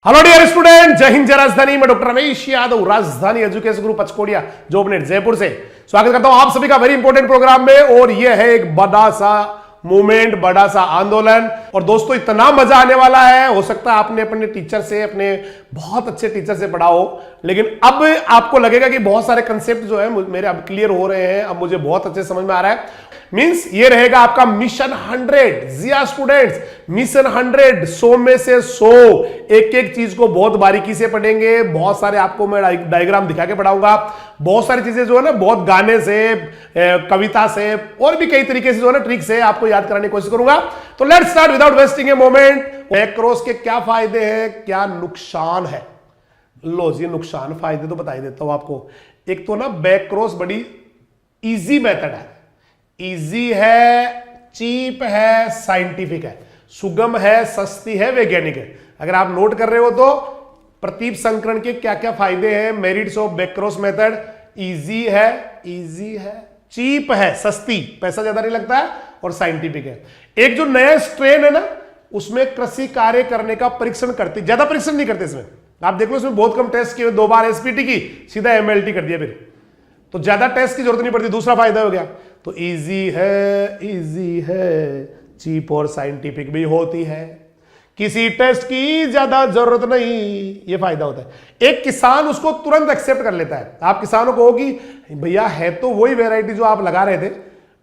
Hello dear student, जय हिंद जय राजधानी। मैं doctor Ramesh Yadav, Rajdhani education group Pachkodiya Jobner Jaipur से स्वागत करता हूं आप सभी का वेरी इंपॉर्टेंट प्रोग्राम में। और यह है एक बड़ा सा मूवमेंट, बड़ा सा आंदोलन। और दोस्तों इतना मजा आने वाला है, हो सकता है आपने अपने टीचर से, अपने बहुत अच्छे टीचर से पढ़ा हो, लेकिन अब आपको लगेगा कि बहुत सारे कंसेप्ट जो है मेरे अब क्लियर हो रहे हैं, अब मुझे बहुत अच्छे समझ में आ रहा है। मींस ये रहेगा आपका मिशन 100। जिया स्टूडेंट्स, मिशन 100, 100 में से 100 एक एक चीज को बहुत बारीकी से पढ़ेंगे। बहुत सारे आपको मैं डायग्राम दिखा के पढ़ाऊंगा। बहुत सारी चीजें जो है ना, बहुत गाने से, कविता से और भी कई तरीके से जो है ना, ट्रिक से आपको याद कराने की कोशिश करूंगा। तो let's start without wasting a moment. Back cross के क्या फायदे हैं, क्या नुकसान है? लो जी, नुकसान फायदे तो बता ही देता हूं आपको। एक तो ना, बैक क्रॉस बड़ी इजी मेथड है। इजी है, चीप है, साइंटिफिक है, सुगम है, सस्ती है, वैज्ञानिक है। अगर आप नोट कर रहे हो तो प्रतीप संकरण के क्या क्या फायदे हैं, merits of back cross method. Easy है, चीप है, सस्ती, पैसा ज्यादा नहीं लगता है, और साइंटिफिक है। एक जो नया स्ट्रेन है ना, उसमें कृषि कार्य करने का परीक्षण करती, ज्यादा परीक्षण नहीं करते इसमें। आप देख लो, इसमें बहुत कम टेस्ट किए, 2 बार एसपीटी की, सीधा एमएलटी कर दिया, फिर तो ज्यादा टेस्ट की जरूरत नहीं पड़ती। दूसरा फायदा हो गया। तो इजी है, चीप और साइंटिफिक भी होती है, किसी टेस्ट की ज्यादा जरूरत नहीं, ये फायदा होता है। एक किसान उसको तुरंत एक्सेप्ट कर लेता है। आप किसानों को होगी, भैया है तो वही वेराइटी जो आप लगा रहे थे,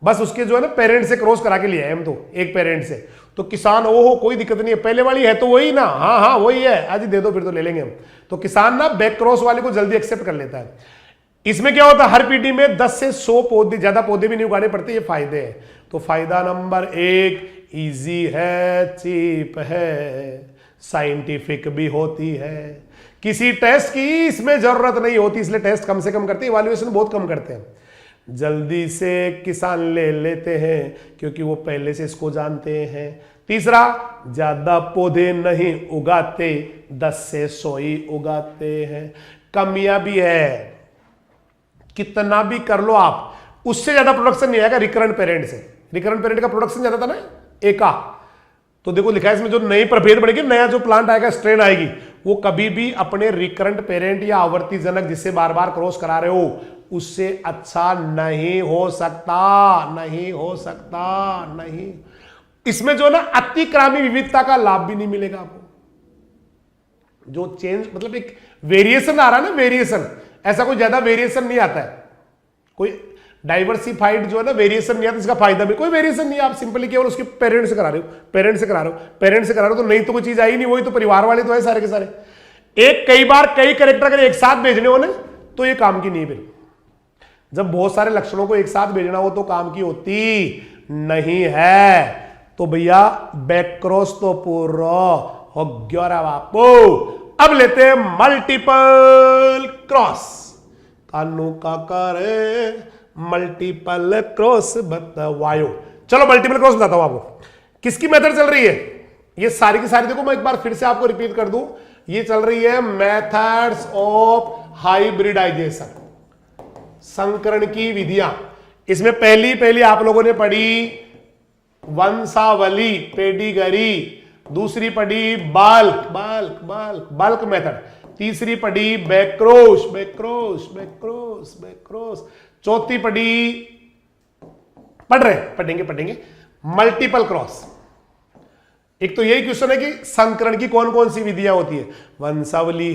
बस उसके जो है ना पेरेंट से क्रॉस करा के लिए हम तो एक पेरेंट से, तो किसान ओहो कोई दिक्कत नहीं है, पहले वाली है तो वही ना, हाँ वही है, आज ही दे दो फिर तो ले लेंगे हम। तो किसान ना बैक क्रॉस वाले को जल्दी एक्सेप्ट कर लेता है। इसमें क्या होता है, हर पीढ़ी में 10 से 100 पौधे, ज्यादा पौधे भी नहीं उगाने पड़ते। ये फायदे हैं। तो फायदा नंबर 1, इजी है, चीप है, साइंटिफिक भी होती है, किसी टेस्ट की इसमें जरूरत नहीं होती, इसलिए टेस्ट कम से कम करते हैं, इवैल्यूएशन बहुत कम करते हैं। जल्दी से किसान ले लेते हैं क्योंकि वो पहले से इसको जानते हैं। तीसरा, ज्यादा पौधे नहीं उगाते, 10 से 100 ही उगाते हैं। कमियां भी है, कितना भी कर लो आप, उससे ज्यादा प्रोडक्शन नहीं आएगा रिकरेंट पेरेंट से। रिकरेंट पेरेंट का प्रोडक्शन ज्यादा था ना, एका। तो देखो लिखा है इसमें, जो नई प्रभेद बढ़ेगी, नया जो प्लांट आएगा, स्ट्रेन आएगी, वो कभी भी अपने रिकरेंट पेरेंट या आवर्ती जनक जिससे बार बार क्रॉस करा रहे हो, उससे अच्छा नहीं हो सकता, नहीं। इसमें जो ना अतिक्रामी विविधता का लाभ भी नहीं मिलेगा आपको। जो चेंज, मतलब एक वेरिएशन आ रहा है ना, वेरिएशन, ऐसा कोई ज्यादा वेरिएशन नहीं आता है। कोई डाइवर्सिफाइड जो है ना वेरिएशन नहीं आता, इसका फायदा भी कोई वेरिएशन नहीं है। आप सिंपली केवल उसके पेरेंट से करा रहे हो, तो नहीं तो कोई चीज आई नहीं, वही तो परिवार वाले तो है सारे के सारे। एक कई बार कई कैरेक्टर अगर एक साथ भेजने हो ना, तो ये काम की नहीं है। फिर जब बहुत सारे लक्षणों को एक साथ भेजना हो तो काम की होती नहीं है। तो भैया बैक क्रॉस तो पूरा हो गया बापू। अब लेते हैं मल्टीपल क्रॉस। कानू का करे मल्टीपल क्रॉस बताओ। चलो मल्टीपल क्रॉस बताता हूं आपको। किसकी मेथड चल रही है? ये सारी की सारी, देखो मैं एक बार फिर से आपको रिपीट कर दूं, ये चल रही है मेथड्स ऑफ हाइब्रिडाइजेशन, संकरण की विधियां। इसमें पहली आप लोगों ने पढ़ी वंशावली, पेडिगरी। दूसरी पढ़ी बल्क मेथड। तीसरी पढ़ी बैक्रॉस। चौथी पढ़ी, पढ़ेंगे मल्टीपल क्रॉस। एक तो यही क्वेश्चन है कि संकरण की कौन कौन सी विधियां होती है। वंशावली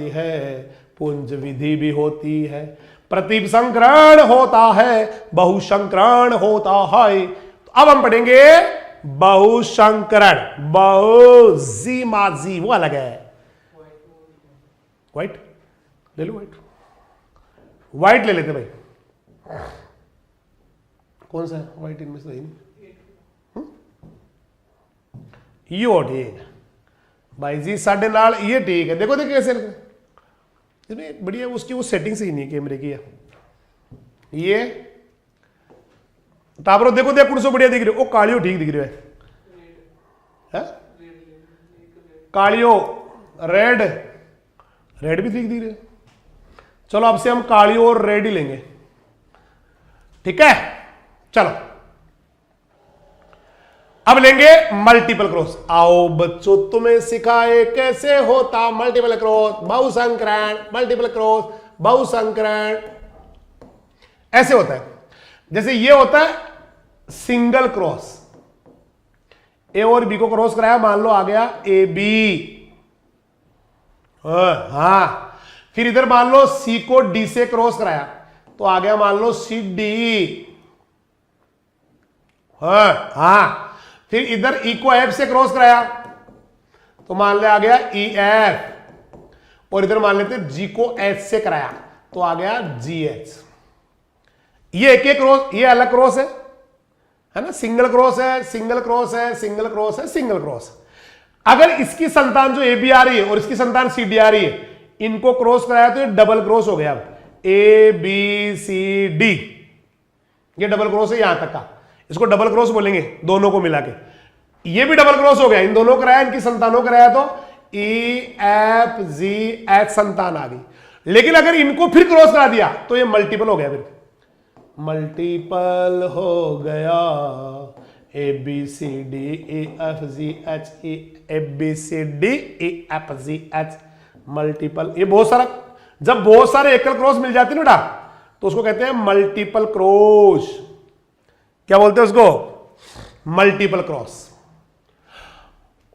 है, पुंज विधि भी होती है, प्रतीप संकरण होता है, बहुसंकरण होता है। तो अब हम पढ़ेंगे बहुसंकरण। जी माजी वो अलग है। व्हाइट ले लो, व्हाइट ले लेते भाई। कौन सा है व्हाइट इनमें से? यो ठीक भाई जी, साढ़े नाल ये ठीक है। देखो कैसे इसमें बढ़िया, उसकी वो सेटिंग सही नहीं है कैमरे की। ये ताबरो देखो कौन सो बढ़िया दिख रही है, वो कालियो ठीक दिख रही है। कालियो रेड भी ठीक दिख रही है। चलो अब से हम कालियो और रेड ही लेंगे, ठीक है। चलो अब लेंगे मल्टीपल क्रॉस। आओ बच्चों, तुम्हें सिखाए कैसे होता मल्टीपल क्रॉस, बहुसंकरण, मल्टीपल क्रॉस, बहुसंकरण। ऐसे होता है, जैसे ये होता है सिंगल क्रॉस, ए और बी को क्रॉस कराया, मान लो आ गया ए बी। हाँ, फिर इधर मान लो सी को डी से क्रॉस कराया तो आ गया मान लो सी डी। हाँ, फिर इधर ई को एफ से क्रॉस कराया तो मान ले आ गया ई एफ, और इधर मान लेते जी को एच से कराया तो आ गया जी एच। ये एक क्रॉस, ये अलग क्रॉस है ना, सिंगल क्रॉस है, सिंगल क्रॉस है, सिंगल क्रॉस है, सिंगल क्रॉस। अगर इसकी संतान जो ए बी आ रही है और इसकी संतान सी डी आ रही है, इनको क्रॉस कराया तो ये डबल क्रॉस हो गया। अब ए बी सी डी, ये डबल क्रॉस है यहां तक का, इसको डबल क्रॉस बोलेंगे दोनों को मिला के। ये भी डबल क्रॉस हो गया, इन दोनों कराया, इनकी संतानों कराया तो ई एफ जी एच संतान आ गई। लेकिन अगर इनको फिर क्रॉस करा दिया तो ये मल्टीपल हो गया, फिर मल्टीपल हो गया। A B C D E F G H, A B C D E F G H, multiple. ये बहुत सारा, जब बहुत सारे एकल क्रॉस मिल जाते हैं ना तो उसको कहते हैं मल्टीपल क्रॉस। क्या बोलते हैं उसको? Multiple cross.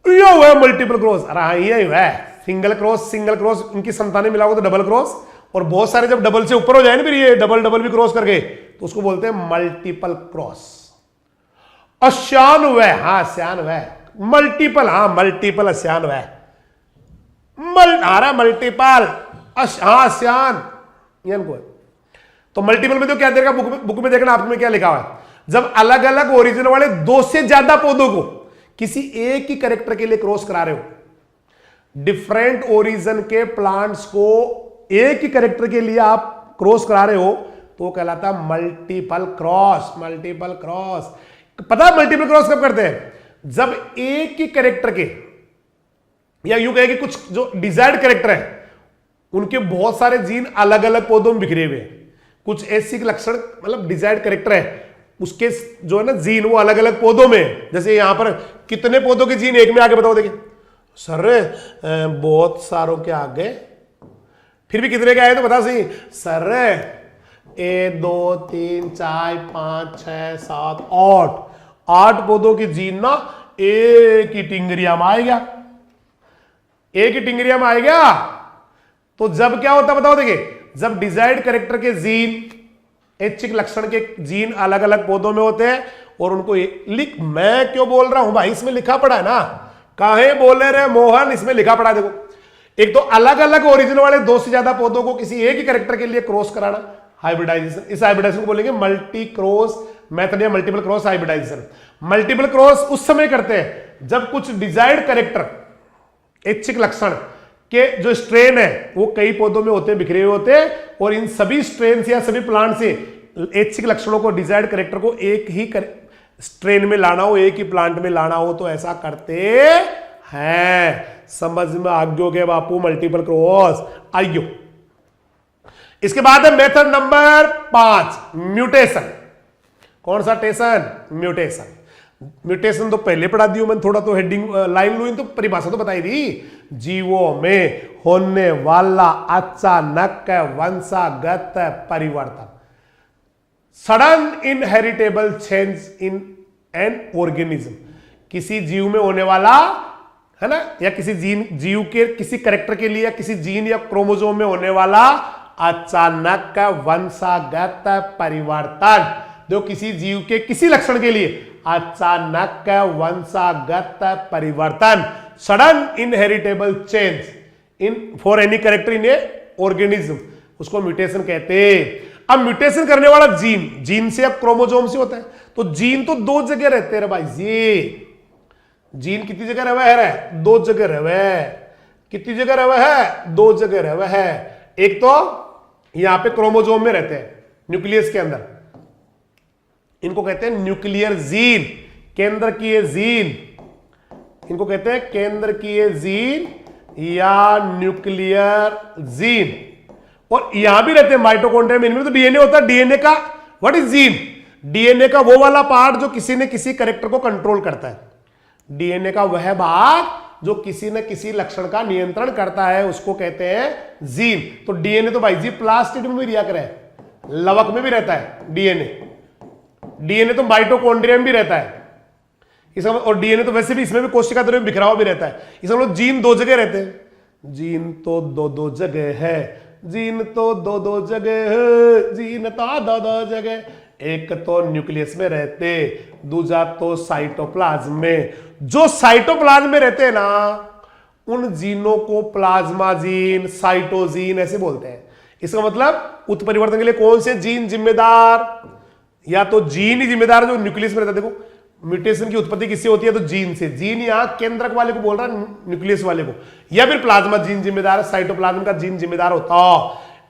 ये हुआ है मल्टीपल क्रॉस। अरे हाँ, ये है सिंगल क्रॉस, सिंगल क्रॉस, इनकी संतानें मिलाओ तो डबल क्रॉस, और बहुत सारे जब डबल से ऊपर हो जाए ना फिर ये डबल डबल भी क्रॉस करके तो उसको बोलते हैं मल्टीपल क्रॉस। अश्यान वह, हाँ श्यान वह, मल्टीपल, हाँ मल्टीपल अश्यान वह, मल्टीपल हाँ श्यान इनको। तो मल्टीपल में तो क्या देगा, बुक में देखना आपने क्या लिखा हुआ है, जब अलग अलग ओरिजिन वाले दो से ज्यादा पौधों को किसी एक ही कैरेक्टर के लिए क्रॉस करा रहे हो, डिफरेंट ओरिजिन के प्लांट्स को एक ही कैरेक्टर के लिए आप क्रॉस करा रहे हो तो वो कहलाता है मल्टीपल क्रॉस। मल्टीपल क्रॉस, पता है मल्टीपल क्रॉस कब करते हैं? जब एक ही कैरेक्टर के, या यूं कहे कि कुछ जो डिजायर्ड कैरेक्टर है उनके बहुत सारे जीन अलग अलग पौधों में बिखरे हुए हैं, कुछ ऐसी लक्षण मतलब डिजायर्ड कैरेक्टर है उसके जो है ना जीन वो अलग अलग पौधों में। जैसे यहां पर कितने पौधों के जीन एक में आगे बताओ, देखिए सर बहुत सारों के आगे, फिर भी कितने के आए तो बता सही सर, 1 2 3 4 5 6 7 8 पौधों की जीन ना एक ही टिंगरिया में आएगा, एक ही टिंगरिया में आएगा। तो जब क्या होता बताओ, देखिए जब डिजायर्ड कैरेक्टर के जीन, ऐच्छिक लक्षण के जीन अलग अलग पौधों में होते हैं और उनको लिख, मैं क्यों बोल रहा हूं भाई, इसमें लिखा पड़ा है ना, काहे बोले रे मोहन, इसमें लिखा पड़ा है। देखो, एक तो अलग अलग ओरिजिन वाले दो से ज्यादा पौधों को किसी एक ही कैरेक्टर के लिए क्रॉस कराना, हाइब्रिडाइजेशन। इस हाइब्रिडाइजेशन को बोलेंगे मल्टी क्रॉस मेथड या multiple cross hybridization. Multiple cross उस समय करते हैं जब कुछ डिजायर्ड कैरेक्टर, ऐच्छिक लक्षण के जो स्ट्रेन है वो कई पौधों में होते हैं, बिखरे हुए होते हैं, और इन सभी स्ट्रेन या सभी प्लांट से ऐच्छिक लक्षणों को, डिजायर्ड कैरेक्टर को एक ही स्ट्रेन में लाना हो, एक ही प्लांट में लाना हो तो ऐसा करते हैं। समझ में आग्यो के बापू, मल्टीपल क्रॉस। आइयो, इसके बाद है मेथड नंबर 5, म्यूटेशन। कौन सा टेशन? म्यूटेशन। म्यूटेशन तो पहले पढ़ा दी हूं मैंने, थोड़ा तो हेडिंग लाइन लू तो परिभाषा तो बताई दी। जीवों में होने वाला अचानक वंशागत परिवर्तन, sudden inheritable change in an organism. किसी जीव में होने वाला है ना, या किसी जीव के किसी कैरेक्टर के लिए, या किसी जीन या क्रोमोसोम में होने वाला अचानक वंशागत परिवर्तन। जो किसी जीव के किसी लक्षण के लिए अचानक वंशागत परिवर्तन, sudden inheritable change in for any character in A organism, उसको म्यूटेशन कहते हैं। अब म्यूटेशन करने वाला जीन से या क्रोमोसोम से होता है। तो जीन तो दो जगह रहते हैं भाई जी। जीन कितनी जगह रहे है? 2 जगह रहे। कितनी जगह रहे है? 2 जगह रहे है। एक तो यहां पे क्रोमोसोम में रहते हैं, न्यूक्लियस के अंदर, इनको कहते हैं न्यूक्लियर जीन, केंद्र की जीन, इनको कहते हैं केंद्र की जीन या न्यूक्लियर जीन। और यहां भी रहते हैं माइटोकॉन्ड्रिया में, इनमें तो डीएनए होता है। डीएनए का व्हाट इज जीन? डीएनए का वो वाला पार्ट जो किसी न किसी कैरेक्टर को कंट्रोल करता है, डीएनए का वह भाग जो किसी न किसी लक्षण का नियंत्रण करता है उसको कहते हैं जीन। तो डीएनए तो भाई जी प्लास्टिड में भी रिया करे, लवक में भी रहता है डीएनए तो माइटोकॉन्ड्रिया में भी रहता है इसका, और डीएनए तो वैसे भी इसमें भी कोशिका द्रव्य में बिखरा हुआ भी रहता है। इसका मतलब जीन दो जगह रहते हैं, जीन तो दो जगह है, जीन तो दो जगह है, जीन तो दो जगह, एक तो न्यूक्लियस में रहते, दूसरा तो साइटोप्लाज्म में। जो साइटोप्लाज्म में रहते हैं ना उन जीनों को प्लाज्मा जीन, साइटोजीन ऐसे बोलते हैं। इसका मतलब उत्परिवर्तन के लिए कौन से जीन जिम्मेदार, या तो जीन ही जिम्मेदार जो न्यूक्लियस में रहता है। देखो म्यूटेशन की उत्पत्ति किससे होती है, तो जीन से। जीन यहां केंद्रक वाले को बोल रहा है, न्यूक्लियस वाले को, या फिर प्लाज्मा जीन जिम्मेदार है, साइटोप्लाज्म का जीन जिम्मेदार होता।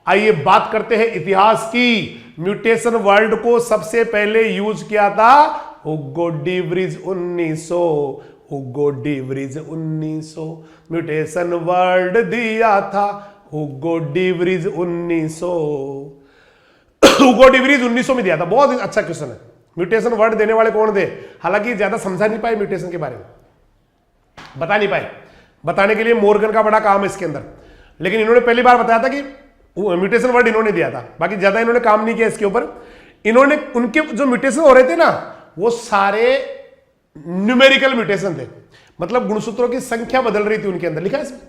आइए बात करते हैं इतिहास की। म्यूटेशन वर्ड को सबसे पहले यूज किया था हुगो डी वरीज 1900, हुगो डी वरीज 1900 म्यूटेशन वर्ड दिया था हुगो डी वरीज 1900, हुगो डी वरीज 1900 में दिया था। बहुत अच्छा क्वेश्चन है। म्यूटेशन वर्ड देने वाले कौन थे? हालांकि ज्यादा समझा नहीं पाए म्यूटेशन के बारे में, बता नहीं पाए। बताने के लिए मोर्गन का बड़ा काम है इसके अंदर, लेकिन इन्होंने पहली बार बताया था कि म्यूटेशन वर्ड इन्होंने दिया था, बाकी ज्यादा इन्होंने काम नहीं किया इसके ऊपर। इन्होंने उनके जो म्यूटेशन हो रहे थे ना वो सारे न्यूमेरिकल म्यूटेशन थे, मतलब गुणसूत्रों की संख्या बदल रही थी उनके अंदर, लिखा है इसमें।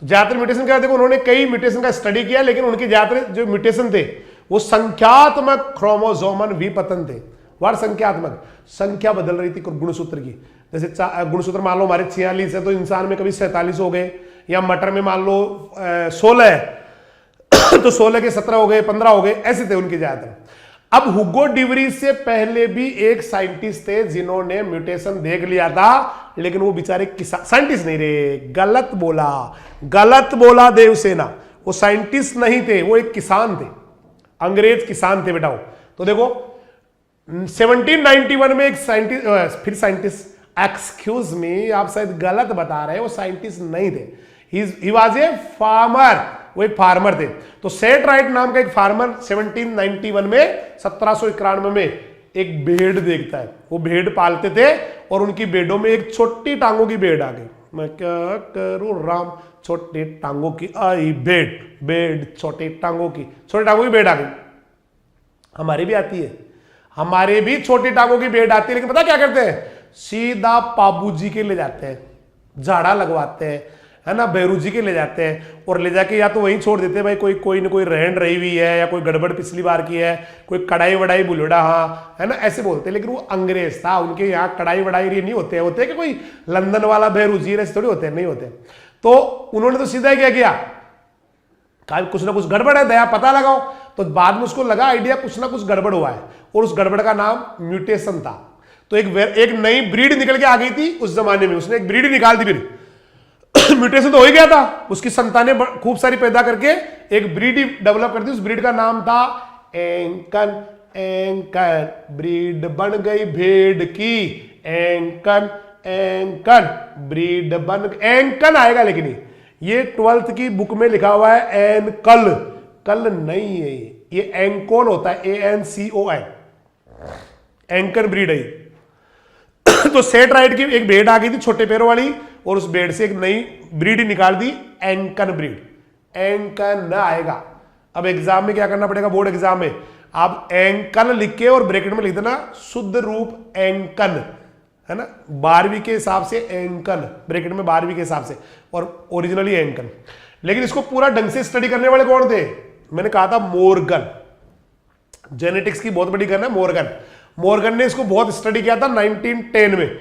तो ज्यादातर म्यूटेशन क्या, देखो उन्होंने कई म्यूटेशन का स्टडी किया, लेकिन उनके ज्यादातर जो म्यूटेशन थे वो संख्यात्मक क्रोमोसोमन विपतन थे। वार संख्यात्मक, संख्या बदल रही थी गुणसूत्र की। जैसे गुणसूत्र मान लो हमारे 46 है तो इंसान में कभी 47 हो गए, या मटर में मान लो 16 है तो 16 के 17 हो गए, 15 हो गए, ऐसे थे उनके ज्यादातर। अब हुगो डी वरीज से पहले भी एक साइंटिस्ट थे जिन्होंने म्यूटेशन देख लिया था, लेकिन वो बेचारे साइंटिस्ट नहीं रहे, गलत बोला देवसेना। वो साइंटिस्ट नहीं थे, वो एक किसान थे, अंग्रेज किसान थे बेटा। तो देखो 1791 में एक साइंटिस्ट, फिर साइंटिस्ट, एक्सक्यूज मी आप शायद गलत बता रहे हैं, वो साइंटिस्ट नहीं थे, ही वाज ए फार्मर, वो एक फार्मर थे। तो सेट राइट नाम का एक फार्मर 1791 में 1791 में एक भेड़ देखता है। वो भेड़ पालते थे और उनकी भेड़ों में एक छोटी टांगों की भेड़ आ गई। मैं क्या करूं राम, छोटी टांगों की आई भेड़, छोटी टांगों की भेड़ आ गई। हमारी भी आती है, हमारे भी छोटी टांगों की भेड़ आती है, लेकिन पता क्या करते हैं, सीधा बाबूजी के ले जाते हैं, झाड़ा लगवाते हैं, है ना, भैरू जी के ले जाते हैं, और ले जाके या तो वहीं छोड़ देते हैं, भाई कोई ना कोई रहन रही हुई है, या कोई गड़बड़ पिछली बार की है, कोई कड़ाई वड़ाई बुलड़ा, हाँ है ना, ऐसे बोलते हैं। लेकिन वो अंग्रेज था, उनके यहाँ कड़ाई वड़ाई नहीं होते कि कोई लंदन वाला भैरू जी ऐसे थोड़ी होते हैं, नहीं होते। तो उन्होंने तो सीधा क्या किया, कुछ ना कुछ गड़बड़ है, दया पता लगाओ। तो बाद में उसको लगा आइडिया कुछ ना कुछ गड़बड़ हुआ है, और उस गड़बड़ का नाम म्यूटेशन था। तो एक नई ब्रीड निकल के आ गई थी उस जमाने में, उसने एक ब्रीड निकाल दी, फिर म्यूटेशन तो हो ही गया था, उसकी संतानें खूब सारी पैदा करके एक ब्रीड डेवलप कर दी। उस ब्रीड का नाम था एंकन। ब्रीड बन गई भेड़ की, एंकन ब्रीड बन, एंकन आएगा, लेकिन ये 12th की बुक में लिखा हुआ है एनकल, कल नहीं है ये एंकोन होता है, ANCON, एंकन ब्रीड है। तो सेट राइट की एक भेड़ आ गई थी छोटे पैरों वाली, और उस भेड़ से एक नई ब्रीड निकाल दी, एंकन ब्रीड। एंकन न आएगा, अब एग्जाम में क्या करना पड़ेगा, बोर्ड एग्जाम में आप एंकन लिख के और ब्रैकेट में लिख देना शुद्ध रूप एंकन, है ना, 12वीं के हिसाब से एंकन, ब्रैकेट में 12वीं के हिसाब से, और ओरिजिनली एंकन। लेकिन इसको पूरा ढंग से स्टडी करने वाले कौन थे, मैंने कहा था मोर्गन, जेनेटिक्स की बहुत बड़ी गन है मोर्गन ने इसको बहुत स्टडी किया था 1910 में।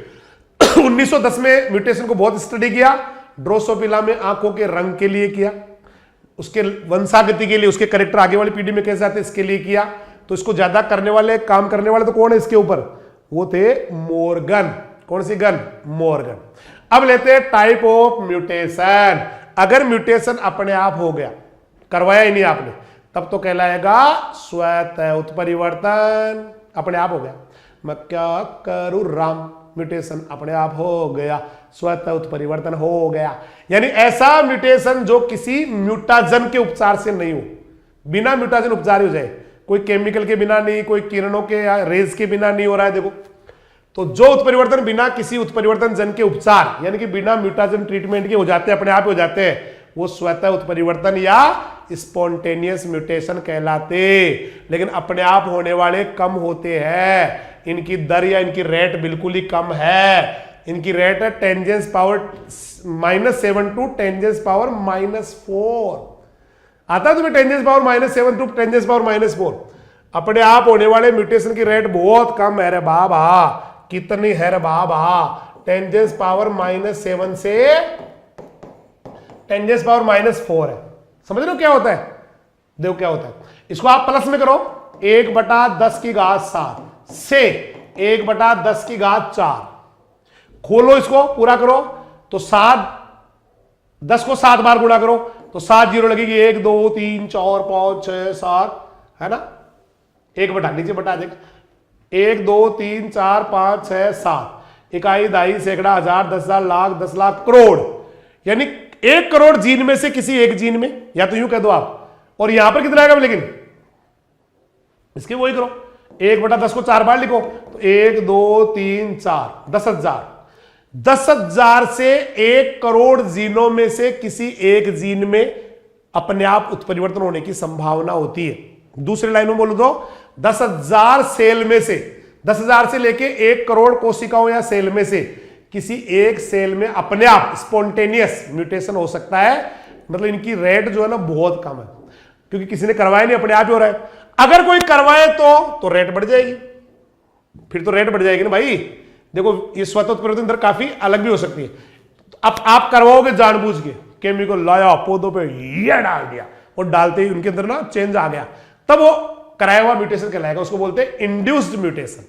1910 में म्यूटेशन को बहुत स्टडी किया, ड्रोसोफिला में आंखों के रंग के लिए किया, उसके वंशागति के लिए, उसके कैरेक्टर आगे वाली पीढ़ी में कैसे आते इसके लिए किया। तो इसको ज्यादा करने वाले, काम करने वाले तो कौन है इसके ऊपर, वो थे मोर्गन। कौन सी गन, मोर्गन। अब लेते हैं टाइप ऑफ म्यूटेशन। अगर म्यूटेशन अपने आप हो गया, करवाया ही नहीं आपने, तब तो कहलाएगा स्वतः उत्परिवर्तन, अपने आप हो गया। मैं क्या करूं राम, म्यूटेशन अपने आप हो गया, स्वतः उत्परिवर्तन हो गया। यानी ऐसा म्यूटेशन जो किसी म्यूटाजन के उपचार से नहीं हो, बिना म्यूटाजन उपचार हो जाए। कोई केमिकल के बिना नहीं, कोई किरणों के या रेज के बिना नहीं हो रहा है। देखो, तो जो उत्परिवर्तन बिना किसी उत्परिवर्तन जन के उपचार यानी कि बिना म्यूटाजन ट्रीटमेंट के हो जाते हैं, अपने आप हो जाते हैं, वो स्वतः उत्परिवर्तन या स्पॉन्टेनियस म्यूटेशन कहलाते। लेकिन अपने आप होने वाले कम होते हैं, इनकी दर या इनकी रेट बिल्कुल ही कम है। इनकी रेट है 10 पावर -7 टू 10 पावर -4। आता है तुम्हें 10 पावर -7 टू 10 पावर -4। अपने आप होने वाले म्यूटेशन की रेट बहुत कम है रे बाबा। कितनी है रे बाबा? 10 पावर -7 से 10 पावर -4 है। समझ रहे हो क्या होता है? देखो क्या होता है, इसको आप प्लस में करो, 1/10 की घात 7 से 1/10 की घात 4। खोलो इसको, पूरा करो तो 10 को 7 बार गुणा करो तो 7 जीरो लगेगी, 1 2 3 4 5 6 7, है ना? 1 बटा, नीचे बटा देख, 1 2 3 4 5 6 7, इकाई, दहाई, सैकड़ा, हजार, 10,000, लाख, 10 लाख, करोड़। यानी 1 करोड़ जीन में से किसी एक जीन में, या तो यूं कह दो आप। और यहां पर कितना आएगा? लेकिन इसके वही करो, 1/10 को 4 बार लिखो तो 1 2 3 4, 10,000। 10,000 से 1 करोड़ जीनों में से किसी एक जीन में अपने आप उत्परिवर्तन होने की संभावना होती है। दूसरे लाइन में बोलूं तो 10,000 सेल में से, 10,000 से लेके 1 करोड़ कोशिकाओं या सेल में से किसी एक सेल में अपने आप स्पॉन्टेनियस म्यूटेशन हो सकता है। मतलब इनकी रेट जो है ना बहुत कम है, क्योंकि किसी ने करवाया नहीं, अपने आप ही हो रहा है। अगर कोई करवाए तो रेट बढ़ जाएगी, फिर तो रेट बढ़ जाएगी ना भाई। देखो, ये स्वतः उत्परिवर्तन दर काफी अलग भी हो सकती है। तो अब आप करवाओगे जानबूझ के, केमिकल लाया पौधों पे ये डाल दिया और डालते ही उनके अंदर ना चेंज आ गया, तब वो कराया हुआ म्यूटेशन कहलाएगा। उसको बोलते हैं इंड्यूस्ड म्यूटेशन।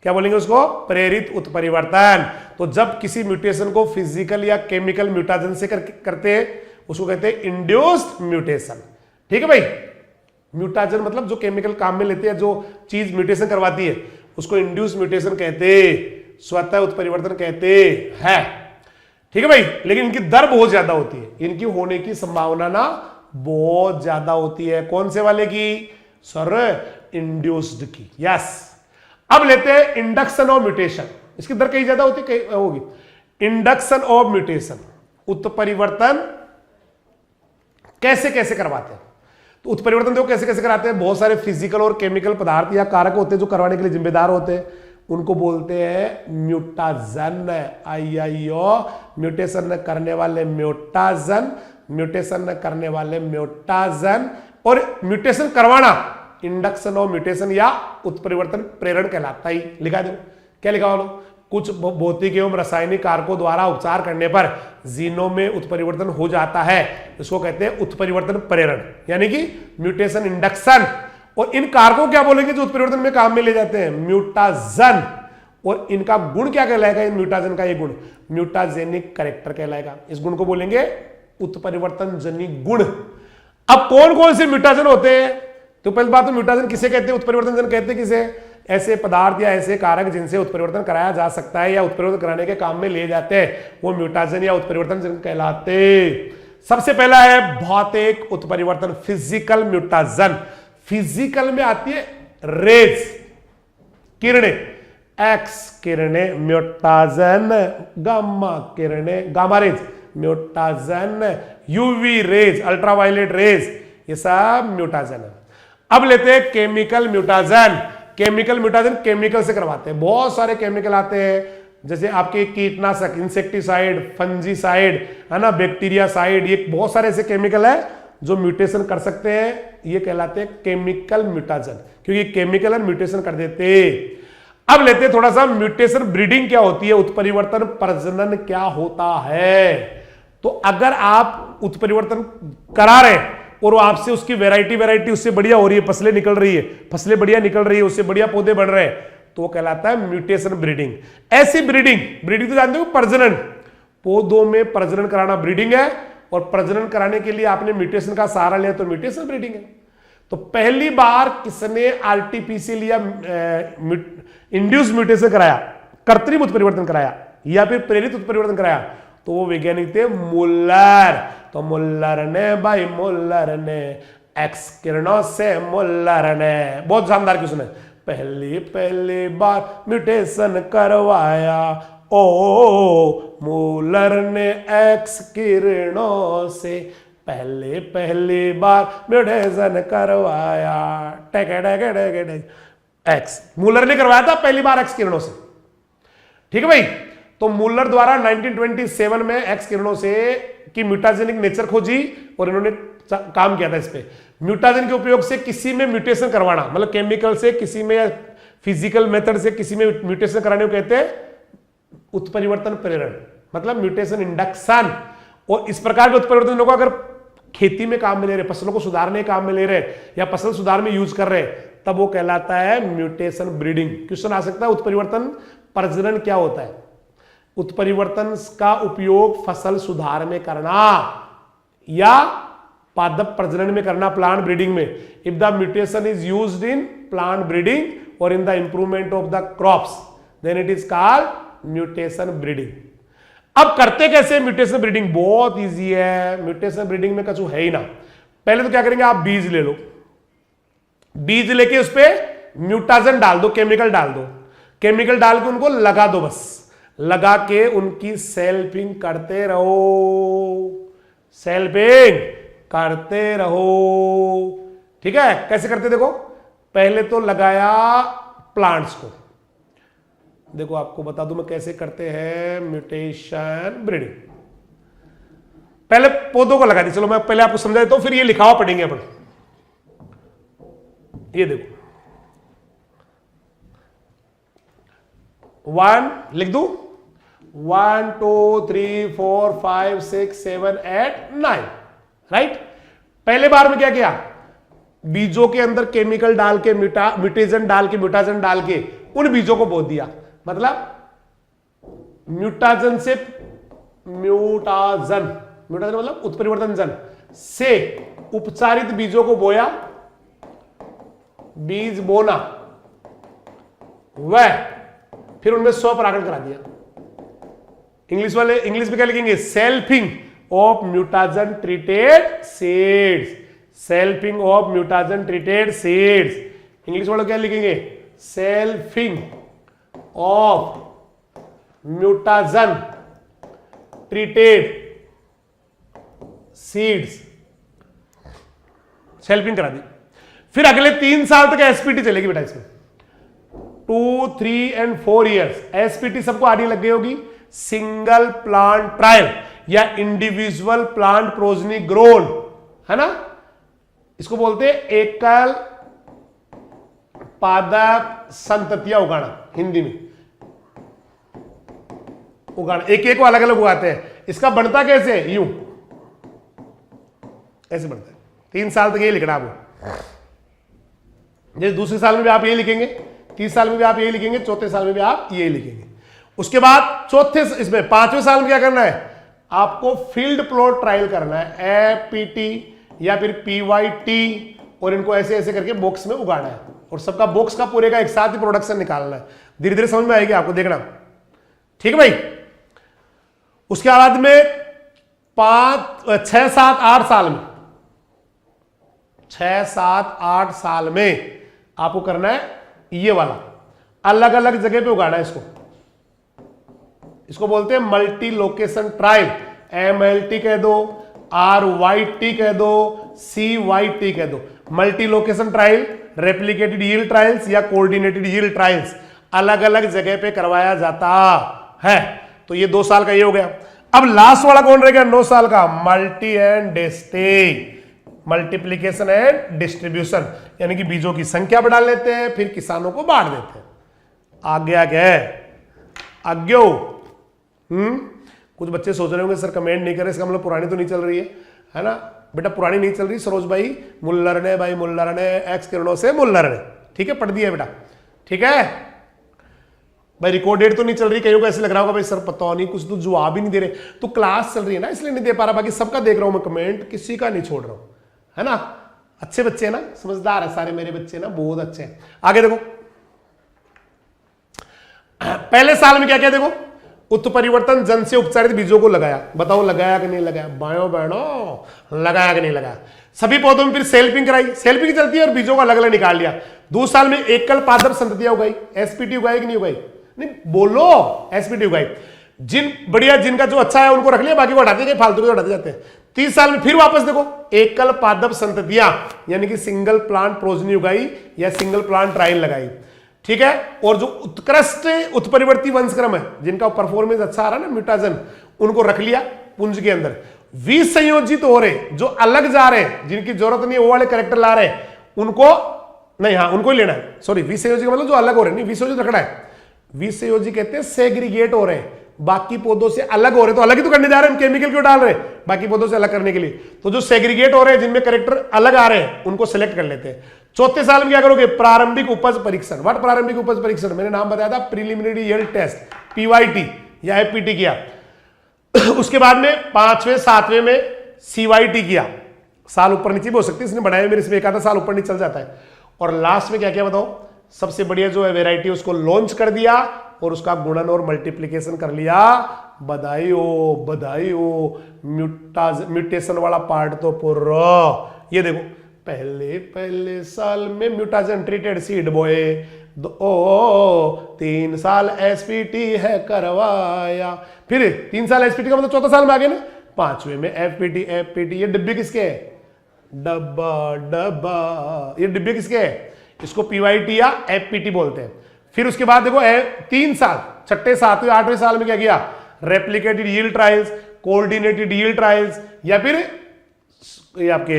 क्या बोलेंगे उसको? प्रेरित उत्परिवर्तन। तो जब किसी म्यूटेशन को फिजिकल या केमिकल म्यूटाजन से करते हैं उसको कहते हैं इंड्यूस्ड म्यूटेशन। ठीक है भाई? म्यूटाजन मतलब जो केमिकल काम में लेते हैं, जो चीज म्यूटेशन करवाती है, उसको इंड्यूस्ड म्यूटेशन कहते, स्वतः उत्परिवर्तन कहते हैं। ठीक है भाई? लेकिन इनकी दर बहुत ज्यादा होती है, इनकी होने की संभावना ना बहुत ज्यादा होती है। कौन से वाले की? सर, इंड्यूस्ड की। यस। अब लेते हैं इंडक्शन ऑफ म्यूटेशन। इसकी दर कहीं ज्यादा होती, कहीं होगी। इंडक्शन ऑफ म्यूटेशन, उत्परिवर्तन कैसे कैसे करवाते हैं? तो उत्परिवर्तन देखो कैसे कैसे कराते हैं। बहुत सारे फिजिकल और केमिकल पदार्थ या कारक होते हैं जो करवाने के लिए जिम्मेदार होते हैं, उनको बोलते हैं म्यूटाजन। म्यूटेशन करने वाले म्यूटाजन, म्यूटेशन करने वाले म्यूटाजन। और म्यूटेशन करवाना इंडक्शन ऑफ म्यूटेशन या उत्परिवर्तन प्रेरण कहलाता ही। लिखा दो, क्या लिखा बोलो? कुछ भौतिक एवं रासायनिक कारकों द्वारा उपचार करने पर जीनों में उत्परिवर्तन हो जाता है, इसको कहते हैं उत्परिवर्तन प्रेरण, यानी कि म्यूटेशन इंडक्शन। और इन कारकों क्या बोलेंगे जो उत्परिवर्तन में काम में ले जाते हैं? म्यूटाजन। और इनका गुण क्या कहलाएगा? इन म्यूटाजन का ये गुण म्यूटाजेनिक कैरेक्टर कहलाएगा। इस गुण को बोलेंगे उत्परिवर्तन जनिक गुण। अब कौन कौन से म्यूटाजन होते हैं? तो पहली बात तो म्यूटाजन किसे कहते हैं? उत्परिवर्तन जन कहते हैं किसे? ऐसे पदार्थ या ऐसे कारक जिनसे उत्परिवर्तन कराया जा सकता है या उत्परिवर्तन कराने के काम में ले जाते हैं, वो म्यूटाजन या उत्परिवर्तन जन कहलाते। सबसे पहला है भौतिक उत्परिवर्तन, फिजिकल म्यूटाजन। फिजिकल में आती है रेज, किरणें, एक्स किरणें म्यूटाजन, गामा किरणें gamma rays mutagen, UV rays ultraviolet rays, ये सब म्यूटाजन है। अब लेते हैं chemical mutagen. Chemical mutagen chemical से करवाते हैं। बहुत सारे केमिकल आते हैं, जैसे आपके कीटनाशक, इंसेक्टिसाइड, फंजीसाइड, है ना, बैक्टीरियासाइड, ये बहुत सारे ऐसे केमिकल है जो म्यूटेशन कर सकते हैं, ये कहलाते हैं केमिकल म्यूटाजन, क्योंकि केमिकल है म्यूटेशन कर देते। अब लेते हैं थोड़ा सा म्यूटेशन ब्रीडिंग क्या होती है, उत्परिवर्तन प्रजनन क्या होता है। तो अगर आप उत्परिवर्तन करा रहे हैं और आपसे उसकी वैरायटी उससे बढ़िया हो रही है, फसलें निकल रही है, फसलें बढ़िया निकल रही है, उससे बढ़िया पौधे बढ़ रहे हैं, तो वो कहलाता है म्यूटेशन ब्रीडिंग। ऐसी ब्रीडिंग तो जानते हो, प्रजनन, पौधों में प्रजनन कराना ब्रीडिंग है, और प्रजनन कराने के लिए आपने म्यूटेशन का सहारा लिया तो म्यूटेशन ब्रीडिंग है। तो पहली बार किसने आर्टिफिशियल या इंड्यूस म्यूटेशन कराया, कृत्रिम उत्परिवर्तन कराया या फिर प्रेरित उत्परिवर्तन कराया, तो वो वैज्ञानिक थे मुल्लर। तो मुल्लर ने एक्स किरणों से मुल्लर ने, बहुत शानदार क्वेश्चन है, पहली पहली बार म्यूटेशन करवाया ओ मुल्लर ने एक्स किरणों से, पहले पहली बार म्यूटेशन करवाया एक्स, मुल्लर ने करवाया था पहली बार एक्स किरणों से। ठीक है भाई, तो मुल्लर द्वारा 1927 में एक्स किरणों से की म्यूटाजेनिक नेचर खोजी और इन्होंने काम किया था इस पे। म्यूटाजन के उपयोग से किसी में म्यूटेशन करवाना, मतलब केमिकल से किसी में या फिजिकल मेथड से किसी में म्यूटेशन कराने को कहते हैं उत्परिवर्तन प्रेरण, मतलब म्यूटेशन इंडक्शन। और इस प्रकार के उत्परिवर्तन को अगर खेती में काम में ले रहे, फसलों को सुधारने काम में ले रहे या फसल सुधार में यूज कर रहे, तब वो कहलाता है म्यूटेशन ब्रीडिंग। क्वेश्चन आ सकता है उत्परिवर्तन प्रजनन क्या होता है। उत्परिवर्तन का उपयोग फसल सुधार में करना या पादप प्रजनन में करना, प्लांट ब्रीडिंग में। If the mutation is used in plant breeding और in the improvement of the crops then it is called mutation breeding. अब करते कैसे म्यूटेशन ब्रीडिंग? बहुत इजी है। म्यूटेशन ब्रीडिंग में कछु है ही ना। पहले तो क्या करेंगे, आप बीज ले लो, बीज लेके उस पर म्यूटाजन डाल दो, केमिकल डाल दो, केमिकल डाल के उनको लगा दो, बस लगा के उनकी सेल्फिंग करते रहो, सेल्फिंग करते रहो। ठीक है, कैसे करते देखो, पहले तो लगाया प्लांट्स को, देखो आपको बता दूं मैं कैसे करते हैं म्यूटेशन ब्रीडिंग। पहले पौधों को लगा दी, चलो मैं पहले आपको समझा देता हूं, फिर ये लिखा हुआ पढ़ेंगे अपन। ये देखो 1 लिख दू, 1 2 3 4 5 6 7 8 9, राइट। पहले बार में क्या किया, बीजों के अंदर केमिकल डाल के म्यूटेजन डाल के म्यूटाजन डाल के उन बीजों को बो दिया, मतलब म्यूटाजन से म्यूटाजन मतलब उत्परिवर्तन जन से उपचारित बीजों को बोया, बीज बोना, वह फिर उनमें स्वपरागण करा दिया। इंग्लिश वाले इंग्लिश में क्या लिखेंगे, selfing of mutagen treated seeds, selfing of mutagen treated seeds. English वाले क्या लिखेंगे, selfing of mutagen treated seeds, selfing करा दी। फिर अगले 3 साल तक एसपीटी चलेगी बेटा इसमें, 2, 3 एंड 4 ईयर्स। एसपीटी सबको आनी लग गई होगी, सिंगल प्लांट ट्रायल या इंडिविजुअल प्लांट प्रोजनी ग्रोन, है ना। इसको बोलते हैं एकल पादप संततियां उगाना, हिंदी में उगाना, एक एक को अलग अलग उगाते हैं। इसका बनता कैसे, यूं ऐसे बनता है। 3 साल तक ये लिखना आपको, जैसे दूसरे साल में भी आप ये लिखेंगे, 3 साल में भी आप ये लिखेंगे, चौथे साल में भी आप ये लिखेंगे। उसके बाद चौथे इसमें 5वें साल में क्या करना है, आपको फील्ड प्लॉट ट्रायल करना है, एपीटी या फिर पीवाईटी, और इनको ऐसे ऐसे करके बॉक्स में उगाना है और सबका बॉक्स का पूरे का एक साथ ही प्रोडक्शन निकालना है। धीरे धीरे समझ में आएगी आपको, देखना। ठीक है भाई। उसके बाद में 5, 6, 7, 8 साल में, 6, 7, 8 साल में आपको करना है ये वाला, अलग अलग जगह पे उगाना है इसको। इसको बोलते हैं मल्टी लोकेशन ट्रायल, MLT कह दो, RYT कह दो, CYT कह दो। Multi location trial, replicated yield trials या कोऑर्डिनेटेड यील्ड ट्रायल्स, अलग अलग जगह पे करवाया जाता है। तो ये 2 साल का ये हो गया। अब लास्ट वाला कौन रहेगा, 9 साल का, मल्टी एंड डिस्टिंग, मल्टीप्लीकेशन एंड डिस्ट्रीब्यूशन, यानी कि बीजों की संख्या बढ़ा लेते हैं फिर किसानों को बांट देते हैं। आज्ञा क्या है, आज्ञो। कुछ बच्चे सोच रहे होंगे सर कमेंट नहीं करे, इसका मतलब पुरानी तो नहीं चल रही है ना। बेटा पुरानी नहीं चल रही, सरोज भाई, मुल्लर ने भाई, मुल्लर ने एक्स किरणों से मुल्लर ने, ठीक है, पढ़ दिया बेटा। ठीक है भाई, रिकॉर्डेड तो नहीं चल रही। कईयों को ऐसे लग रहा होगा भाई सर पता नहीं, कुछ तो जवाब ही नहीं दे रहे, तो क्लास चल रही है ना इसलिए नहीं दे पा रहा। बाकी सबका देख रहा हूं मैं कमेंट, किसी का नहीं छोड़ रहा हूं, है ना। अच्छे बच्चे हैं ना, समझदार है सारे मेरे बच्चे ना, बहुत अच्छे हैं। आगे देखो, पहले साल में क्या क्या देखो, उत्परिवर्तन जन से उपचारित बीजों को लगाया। बताओ लगाया कि नहीं लगाया, बायो बहनों, लगाया कि नहीं लगाया। सभी पौधों में फिर सेल्फिंग कराई, सेल्फिंग चलती है और बीजों को अलग अलग निकाल लिया। 2 साल में एकल पादप संततियां उगाई, एसपीटी उगाई कि नहीं उगाई? नहीं बोलो, एसपीटी उगाई। जिन बढ़िया जिनका जो अच्छा है उनको रख लिया, बाकी को हटा दिया, फालतू के हटाते जाते हैं। 30 साल में फिर वापस देखो एकल पादप संततियां यानी कि सिंगल प्लांट प्रोजनी उगाई या सिंगल प्लांट ट्रायल लगाई, ठीक है। और जो उत्कृष्ट उत्परिवर्ती वंशक्रम है जिनका परफॉर्मेंस अच्छा आ रहा है ना, म्यूटाजन, उनको रख लिया पुंज के अंदर। विसंयोजित हो रहे, जो अलग जा रहे हैं, जिनकी जरूरत नहीं है वो वाले कैरेक्टर ला रहे हैं, उनको नहीं, हाँ उनको ही लेना है। सॉरी, विसंयोजी का मतलब जो अलग हो रहे हैं, नहीं विसंयोजित रखना है। विसंयोजी कहते हैं सेग्रीगेट हो रहे हैं, बाकी पौधों से अलग हो रहे, तो अलग ही तो करने जा रहे हैं, हम केमिकल क्यों डाल रहे हैं बाकी पौधों से अलग करने के लिए। तो जो सेग्रीगेट हो रहे हैं, जिनमें कैरेक्टर अलग आ रहे हैं, उनको सेलेक्ट कर लेते हैं। चौथे साल में क्या करोगे? प्रारंभिक उपज परीक्षण। व्हाट प्रारंभिक उपज परीक्षण? मैंने नाम बताया था, प्रीलिमिनरी यील्ड टेस्ट, पीवाईटी या एफपीटी किया। उसके बाद में 5वें 7वें में सीवाईटी किया। साल ऊपर नीचे भी हो सकती है, इसने बढ़ाया मेरे, इसमें एक आधा साल ऊपर नीचे चल जाता है। और लास्ट में क्या क्या बताओ? सबसे बढ़िया जो है वेराइटी, उसको लॉन्च कर दिया और उसका गुणन और मल्टीप्लीकेशन कर लिया। बधाई हो, बधाई हो। म्यूटेशन वाला पार्ट तो पूरा, ये देखो, पहले पहले साल में म्यूटाजन ट्रीटेड सीड बोए, 3 साल एसपीटी है करवाया, फिर 3 साल एसपीटी का मतलब चौथा साल में आ गए ना, 5वें में एफपीटी। एफपीटी ये डिब्बे किसके है? डब्बा डब्बा, ये डिब्बे किसके है? इसको पीवाईटी या एफपीटी बोलते हैं। फिर उसके बाद देखो 3 साल, 6ठे 7वें 8वें साल में क्या किया? Replicated yield trials, coordinated yield trials, या फिर ये आपके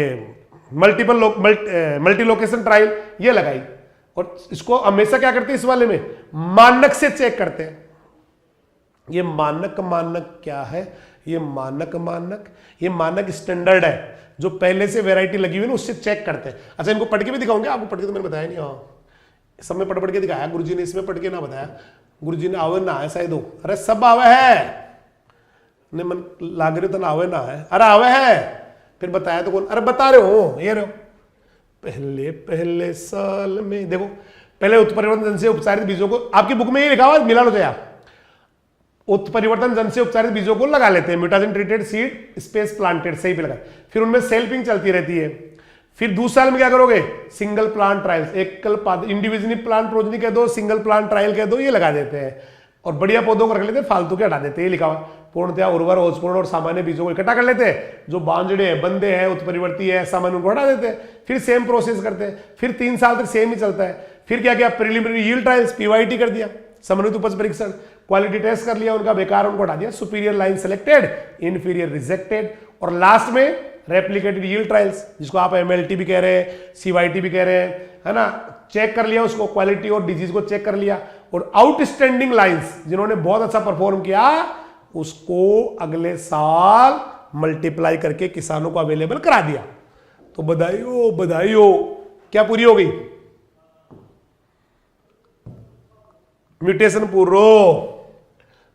मल्टी लोकेशन ट्रायल, ये लगाई। और इसको हमेशा क्या करते हैं इस वाले में? मानक से चेक करते हैं। ये मानक, मानक क्या है? ये ये मानक स्टैंडर्ड है, जो पहले से वैरायटी लगी हुई है ना, उससे चेक करते हैं। अच्छा, इनको पढ़ के भी दिखाऊंगे आपको, पढ़ के तो मैंने बताया नहीं। हाँ, सब में पढ़ के दिखाया गुरुजी ने, इसमें पढ़ के ना बताया। गुरुजी ने आवे ना है शायद, अरे सब आवे है, नहीं मन लाग रहे तो ना आवे ना है, अरे आवे है, फिर बताया तो कौन? अरे बता रहे हो, ये रहो, पहले पहले साल में देखो, पहले उत्परिवर्तन से उपचारित बीजों को, आपकी बुक में ये लिखा हुआ, मिला लो जाए, उत्परिवर्तन जन से उपचारित बीजों को लगा लेते हैं। Mutagen treated seed space planted, सही पे लगा। फिर उनमें सेल्फिंग चलती रहती है। फिर दूसरे साल में क्या करोगे? सिंगल प्लांट ट्रायल्स, एकल पाद, इंडिविजुअली प्लांट प्रोजनी कह दो, सिंगल प्लांट ट्रायल कह दो, ये लगा देते हैं। और बढ़िया पौधों को रख लेते हैं, फालतू के हटा देते हैं, ये लिखा हुआ। पूर्णतया उर्वर, ओजपूर्ण और सामान्य बीजों को इकट्ठा कर लेते हैं, जो बांझड़े हैं, बंदे हैं, उत्परिवर्ती है, सामान्य उनको हटा देते हैं। फिर सेम प्रोसेस करते हैं, फिर 3 साल तक सेम ही चलता है। फिर क्या किया? प्रीलिमिनरी यील्ड ट्रायल्स, पीवाईटी कर दिया, समन्वित उपज परीक्षण, क्वालिटी टेस्ट कर लिया, उनका बेकार उनको हटा दिया, superior line selected, inferior rejected. और लास्ट में रेप्लिकेटेड यील्ड ट्रायल्स, जिसको आप एमएलटी भी कह रहे हैं, सीवाईटी भी कह रहे हैं, है ना, चेक कर लिया उसको, क्वालिटी और डिजीज को चेक कर लिया। और आउटस्टैंडिंग लाइंस, जिन्होंने बहुत अच्छा परफॉर्म किया, उसको अगले साल मल्टीप्लाई करके किसानों को अवेलेबल करा दिया। तो बधाई हो, बधाई हो, क्या पूरी हो गई? म्यूटेशन पूरो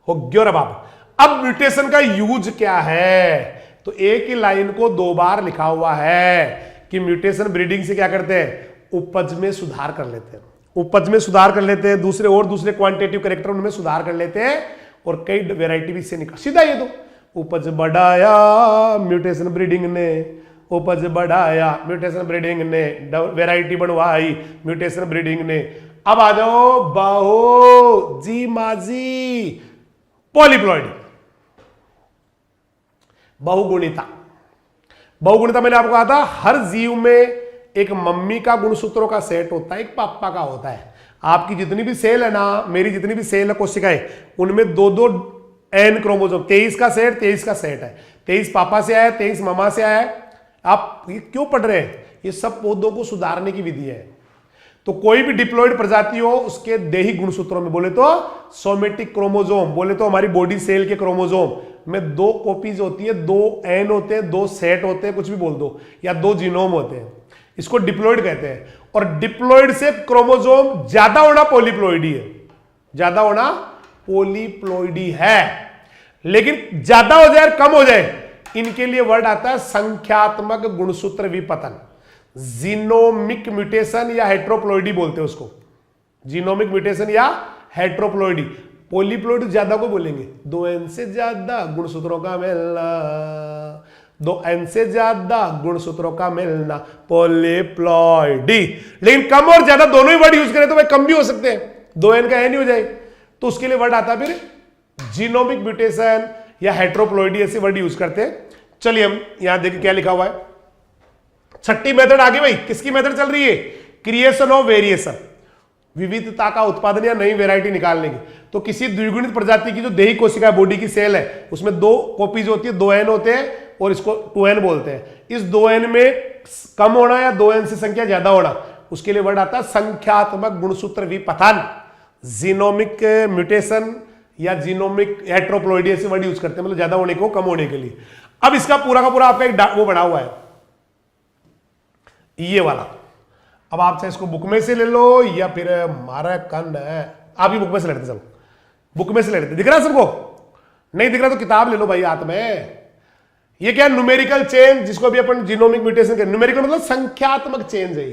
हो गयो रे बाप। अब म्यूटेशन का यूज क्या है? तो एक ही लाइन को 2 बार लिखा हुआ है कि म्यूटेशन ब्रीडिंग से क्या करते हैं? उपज में सुधार कर लेते हैं, उपज में सुधार कर लेते हैं, दूसरे क्वांटिटेटिव कैरेक्टर उनमें सुधार कर लेते हैं, और कई वेराइटी भी से निकाल, सीधा ये तो उपज बढ़ाया म्यूटेशन ब्रीडिंग ने, उपज बढ़ाया म्यूटेशन ब्रीडिंग ने, वेराइटी बढ़वाई म्यूटेशन ब्रीडिंग ने। अब आ जाओ बाहो जी माजी, पॉलीप्लॉइड, बहुगुणिता। बहुगुणिता मैंने आपको कहा था, हर जीव में एक मम्मी का गुणसूत्रों का सेट होता है, एक पापा का होता है। आपकी जितनी भी सेल है ना, मेरी जितनी भी सेल है कोशिकाएं, उनमें 2-2 एन क्रोमोसोम, 23 का सेट है। 23 पापा से आया, 23 मामा से आया। आप ये क्यों पढ़ रहे हैं? ये सब पौधों को सुधारने की विधि है। तो कोई भी डिप्लॉइड प्रजाति हो, उसके देही गुणसूत्रों में बोले तो सोमेटिक क्रोमोसोम, बोले तो हमारी बॉडी सेल के क्रोमोसोम में 2 कॉपीज होती है, 2 एन होते हैं, 2 सेट होते हैं, कुछ भी बोल दो, या 2 जीनोम होते हैं, इसको डिप्लॉइड कहते हैं। और डिप्लॉइड से क्रोमोसोम ज्यादा होना पॉलीप्लॉइडी है, ज्यादा होना पॉलीप्लॉइडी है। लेकिन ज्यादा हो जाए कम हो जाए, इनके लिए वर्ड आता है संख्यात्मक गुणसूत्र विपतन, जीनोमिक म्यूटेशन या हेट्रोप्लॉइडी बोलते हैं उसको, जीनोमिक म्यूटेशन या हेट्रोप्लॉइडी। पॉलीप्लॉइडी ज्यादा को बोलेंगे 2 एन से ज्यादा गुणसूत्रों का मेला, 2n से ज्यादा गुणसूत्रों का मिलना, पॉलीप्लॉइडी। लेकिन कम और ज्यादा दोनों ही वर्ड यूज करें तो भाई कम भी हो सकते हैं, 2n का n ही हो जाए, तो उसके लिए वर्ड आता है फिर जीनोमिक म्यूटेशन या हेट्रोप्लॉइडी, ऐसे वर्ड यूज करते हैं। चलिए हम यहां देखिए क्या लिखा हुआ है। छठी मेथड आगे भाई, किसकी मेथड चल रही है? क्रिएशन ऑफ वेरिएशन, विविधता का उत्पादन या नई वेराइटी निकालने की। तो किसी द्विगुणित प्रजाति की जो देही कोशिका बॉडी की सेल है, उसमें 2 कॉपीज होती है, 2n होते हैं और इसको 2n बोलते हैं। इस 2n में कम होना या 2n से संख्या ज्यादा होना, उसके लिए वर्ड आता है संख्यात्मक गुणसूत्र विपथन, जीनोमिक म्यूटेशन या जीनोमिक हेट्रोप्लॉइडी, ऐसे वर्ड यूज करते हैं, मतलब ज्यादा होने को कम होने के लिए। अब इसका पूरा का पूरा आपका एक वो बना हुआ है ये वाला। अब आप चाहे इसको बुक में से ले लो या फिर हमारा कन है, आप ही बुक में से लेते, चलो बुक में से ले लेते। दिख रहा है सबको? नहीं दिख रहा तो किताब ले लो भाई हाथ में। ये क्या है? न्यूमेरिकल चेंज, जिसको भी अपन जीनोमिक म्यूटेशन कहते हैं। न्यूमेरिकल मतलब संख्यात्मक चेंज है।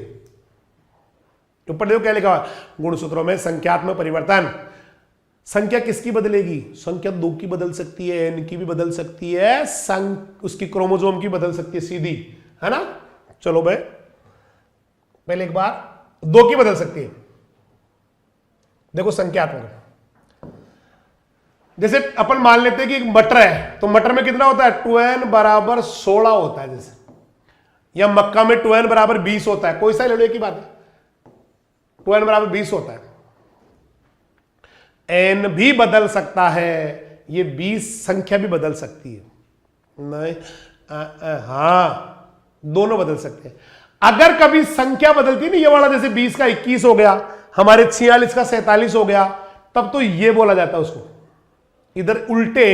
ऊपर देखो क्या लिखा हुआ, गुणसूत्रों में संख्यात्मक परिवर्तन। संख्या किसकी बदलेगी? संख्या 2 की बदल सकती है, n की भी बदल सकती है, उसकी क्रोमोसोम की बदल सकती है सीधी, है ना। चलो भाई पहले एक बार 2 की बदल सकती है। देखो संख्यात्मक, जैसे अपन मान लेते हैं कि एक मटर है, तो मटर में कितना होता है? 2n बराबर 16 होता है जैसे, या मक्का में 2n बराबर 20 होता है, कोई सा ले लो एक ही बात है, 2n बराबर 20 होता है। n भी बदल सकता है, ये 20 संख्या भी बदल सकती है, नहीं हां दोनों बदल सकते हैं। अगर कभी संख्या बदलती है ना, ये वाला जैसे 20 का 21 हो गया, हमारे 46 का 47 हो गया, तब तो ये बोला जाता है उसको। इधर उल्टे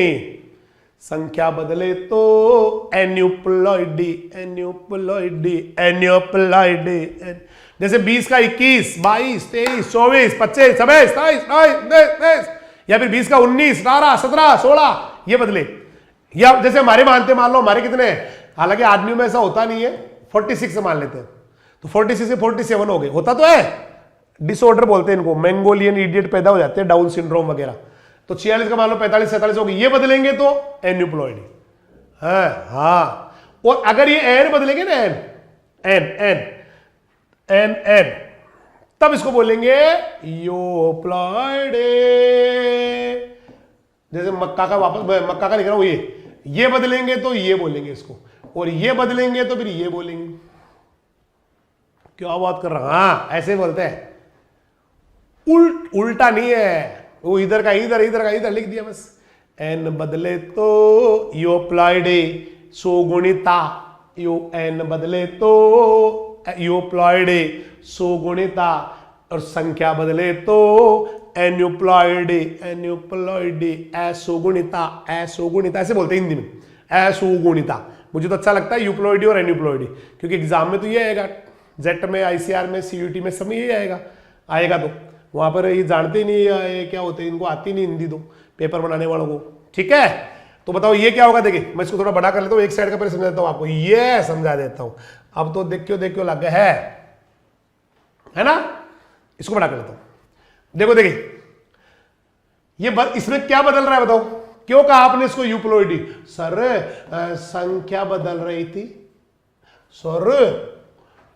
संख्या बदले तो एन्यूप्लॉइडी, एन्यूप्लॉइडी, एन्यूप्लॉइडी। जैसे 20 का 21, 22, 23, 24, 25, 26, 27, 28, या फिर 20 का 19, 18, 17, 16, ये बदले। या जैसे हमारे मानते, मान लो हमारे कितने हैं, हालांकि आदमियों में ऐसा होता नहीं है, 46 से मान लेते हैं, तो 46 से 47 हो गए, होता तो है, डिसऑर्डर बोलते हैं इनको, मंगोलियन इडियट पैदा हो जाते हैं, डाउन सिंड्रोम वगैरह। तो 46 का मान लो 45, 47 हो गए, ये बदलेंगे तो एन्यूप्लॉइडी। हाँ, और अगर ये एन बदलेंगे ना, N N N N N, तब इसको बोलेंगे यूप्लॉइडी। जैसे मक्का का, वापस मक्का का लिख रहा हूं, ये बदलेंगे तो ये बोलेंगे इसको, और ये बदलेंगे तो फिर ये बोलेंगे। क्या बात कर रहा? हाँ ऐसे बोलते हैं, उल्टा नहीं है, वो इधर का इधर, इधर का इधर लिख दिया बस। एन बदले तो यूप्लॉइडी, सुगुणिता, एन बदले तो यूप्लॉइडी सुगुणिता, और संख्या बदले तो एन्यूप्लॉइडी, एन्यूप्लॉइडी, असुगुणिता, असुगुणिता, ऐसे बोलते हैं हिंदी में, असुगुणिता। मुझे तो अच्छा लगता है यूप्लॉइडी और एन्यूप्लॉइडी, क्योंकि एग्जाम में तो ये आएगा, जेट में, आईसीआर में, सीयूटी में, सब में ये आएगा तो वहां पर ये जानते ही नहीं ये क्या होते हैं, इनको आती नहीं हिंदी तो पेपर बनाने वालों को। ठीक है, तो बताओ ये क्या होगा। देखिए मैं इसको थोड़ा बड़ा कर लेता हूँ, एक साइड का पहले समझा देता हूँ आपको, ये समझा देता हूँ। अब तो देखियो लग गया है ना, इसको बड़ा कर लेता हूँ। देखो देखिए ये इसमें क्या बदल रहा है बताओ, क्यों कहा आपने इसको यूप्लॉइडी? सर संख्या बदल रही थी सर,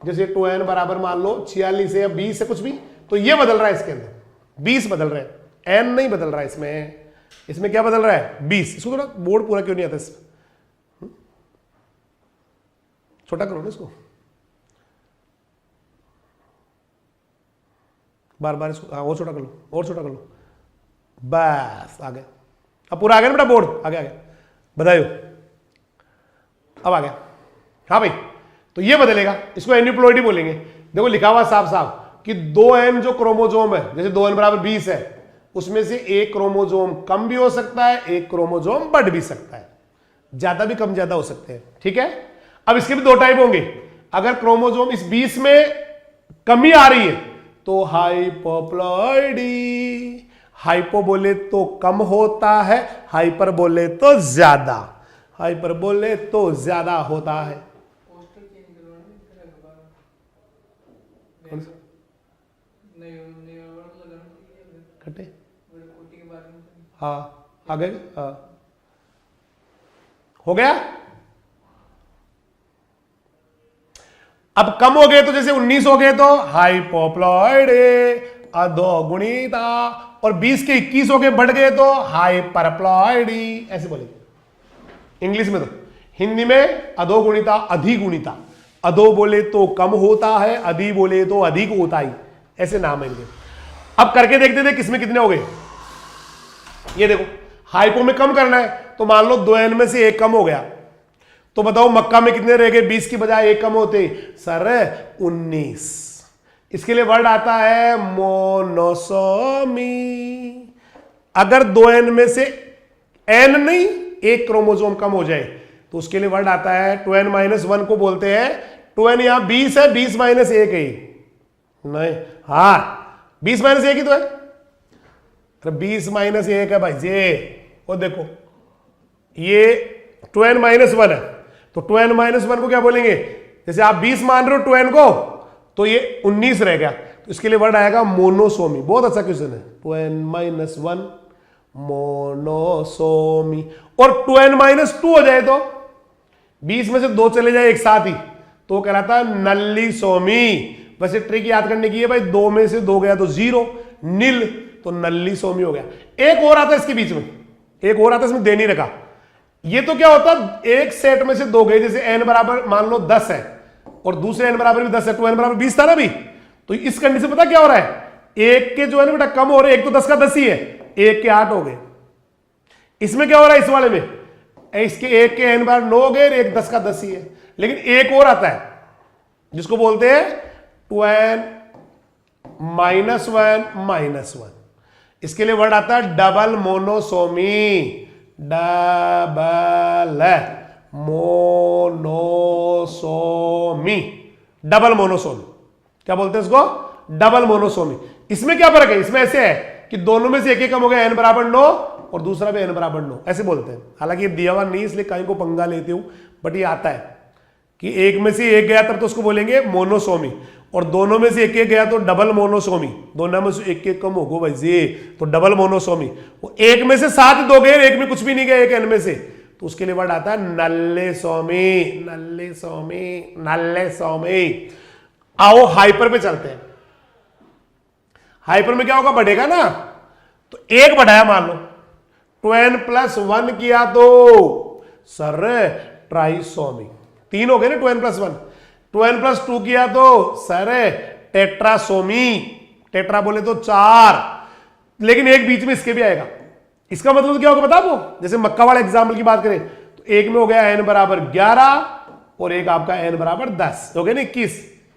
जैसे 2n बराबर मान लो 46 है या 20 है कुछ भी, तो ये बदल रहा है इसके अंदर, 20 बदल रहा है, n नहीं बदल रहा है इसमें क्या बदल रहा है? 20। इसको थोड़ा बोर्ड पूरा क्यों नहीं आता इसमें, छोटा करो ना इसको, बार बार इसको, हाँ और छोटा कर लो, और छोटा कर लो, बस आ गया। अब पूरा आ गया ना बेटा, बोर्ड आ गया, बधाई हो, अब आ गया। हाँ भाई, तो ये बदलेगा, इसको एन्यूप्लॉइडी बोलेंगे। देखो लिखा हुआ साफ साफ कि 2n जो क्रोमोजोम है, जैसे 2n बराबर 20 है, उसमें से एक क्रोमोजोम कम भी हो सकता है, एक क्रोमोजोम बढ़ भी सकता है, ज्यादा भी कम ज्यादा हो सकते हैं। ठीक है, अब इसके भी 2 टाइप होंगे। अगर क्रोमोजोम इस 20 में कमी आ रही है तो हाइपोप्लॉइडी, हाइपो बोले तो कम होता है, हाइपर बोले तो ज्यादा, हाइपर बोले तो ज्यादा होता है। कटे हाँ आ गए, हाँ हो गया। अब कम हो गए तो जैसे 19 हो गए तो हाइपोप्लॉइडी अधोगुणिता, और 20 के 21 हो गए बढ़ गए तो हाइपरप्लॉइडी, ऐसे बोलेंगे इंग्लिश में। तो हिंदी में अधोगुणिता अधिगुणिता, अधो बोले तो कम होता है, अधि बोले तो अधिक होता ही, ऐसे नाम है इनके। अब करके देखते थे किसमें कितने हो गए। ये देखो हाइपो में कम करना है तो मान लो 2n में से 1 कम हो गया, तो बताओ मक्का में कितने रह गए, 20 की बजाय 1 कम होते सर 19। इसके लिए वर्ड आता है मोनोसोमी। अगर 2n में से n नहीं 1 क्रोमोसोम कम हो जाए तो उसके लिए वर्ड आता है 2n-1 को बोलते हैं 2n, यहां 20 है, 20 माइनस 1 है नहीं, हाँ 20 माइनस 1 ही तो है। अरे 20 माइनस 1 है भाई ये, वो देखो ये 2n-1 है, तो 2n-1 को क्या बोलेंगे, जैसे आप 20 मान रहे हो 2n को तो ये 19 रह गया, तो इसके लिए वर्ड आएगा मोनोसोमी। बहुत अच्छा क्वेश्चन है, 2n-1 मोनोसोमी। और 2n-2 हो जाए तो 20 में से 2 चले जाए एक साथ ही तो कहलाता है नल्लीसोमी। वैसे ट्रिक याद करने की है भाई, 2 में से 2 गया तो 0 नील, तो नल्लीसोमी हो गया। एक और आता है इसके बीच में, एक और आता है इसमें दे नहीं रखा। ये तो क्या होता है, एक सेट में से 2 गए, जैसे n बराबर मान लो 10 है और दूसरे n बराबर भी 10 है, 2n बराबर 20 था ना भी, तो इस कंडीशन से पता क्या हो रहा है, एक के जो है ना बेटा कम हो रहे, एक तो 10 का 10 ही है, एक के 8 हो गए। इसमें क्या हो रहा है इस वाले में, इसके एक के n बार 9 हो गए, एक 10 का 10 ही है। लेकिन एक और आता है जिसको बोलते हैं 2n-1-1, इसके लिए वर्ड आता है double monosomy. Double monosomy, double monosomy क्या बोलते हैं इसको, डबल मोनोसोमी। इसमें क्या फर्क है, इसमें ऐसे है कि दोनों में से एक कम हो गया, n बराबर 9 और दूसरा भी n बराबर 9, ऐसे बोलते हैं। हालांकि ये दिया हुआ नहीं इसलिए कहीं को पंगा लेते हूं, बट ये आता है कि एक में से एक गया तब तो उसको बोलेंगे मोनोसोमी, और दोनों में से एक गया तो डबल मोनोसोमी। दोनों में से एक कम होगा भाई ये तो डबल मोनोसोमी। वो एक में से 7 2 गए, एक में कुछ भी नहीं गया, एक n में से, तो उसके लिए वर्ड आता है नल्लेसोमी। नल्लेसोमी, नल्लेसोमी। आओ हाइपर पे चलते हैं। हाइपर में क्या होगा, बढ़ेगा ना, तो 1 बढ़ाया मान लो, 2n+1 किया तो सर ट्राइसोमी, 3 हो गए ना 2n+1। 2n+2 किया तो सर टेट्रासोमी, टेट्रा बोले तो 4, लेकिन एक बीच में इसके भी आएगा। इसका मतलब क्या होगा बता दो, जैसे मक्का वाला एग्जाम्पल की बात करें तो एक में हो गया n बराबर 11 और एक आपका n बराबर 10, हो गया ना 21,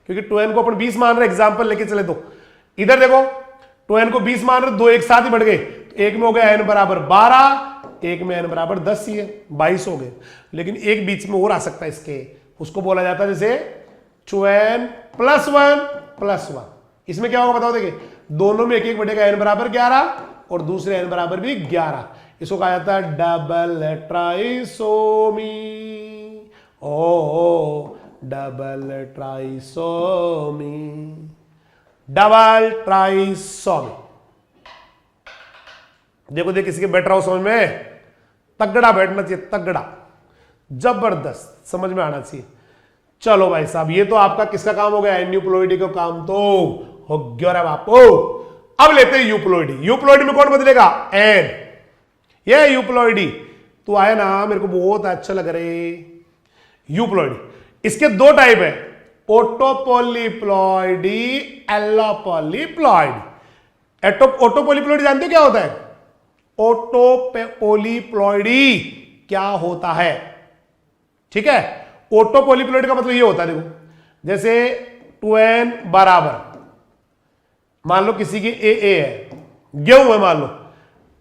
क्योंकि 2n को अपन 20 मान रहे, एग्जाम्पल लेके चले तो इधर देखो 2n को 20 मान रहे, 2 एक साथ ही बढ़ गए, तो एक में हो गया n बराबर 12, एक में n बराबर 10 ही है, 22 हो गए। लेकिन एक बीच में और आ सकता है इसके, उसको बोला जाता है जैसे 2n+1+1। इसमें क्या होगा बताओ, देखिए दोनों में एक बढ़ेगा, n बराबर 11 और दूसरे n बराबर भी 11, इसको कहा जाता है डबल ट्राइसोमी। ओ डबल ट्राइसोमी, डबल ट्राइसोमी। देखो देख किसी के बैठ रहा हो समझ में, तगड़ा बैठना चाहिए, तगड़ा जबरदस्त समझ में आना चाहिए। चलो भाई साहब, ये तो आपका किसका काम हो गया, एन्यूप्लॉइडी का काम तो हो गया रे बापू। अब लेते हैं यूप्लॉइडी। यूप्लॉइडी में कौन बदलेगा, एन। ये यूप्लॉइडी तो आया ना, मेरे को बहुत अच्छा लग रहे यूप्लॉइडी। इसके 2 टाइप है, ओटोपोलिप्लॉइडी, एलोपोलिप्लॉइडी। ओटोपोलिप्लॉइडी जानते हो क्या होता है, ओटोपोलिप्लॉइडी क्या होता है, ठीक है। ओटोपोलिप्लॉइडी का मतलब ये होता है, देखो जैसे 2n बराबर मान लो किसी की ए है, गेहूं है मान लो,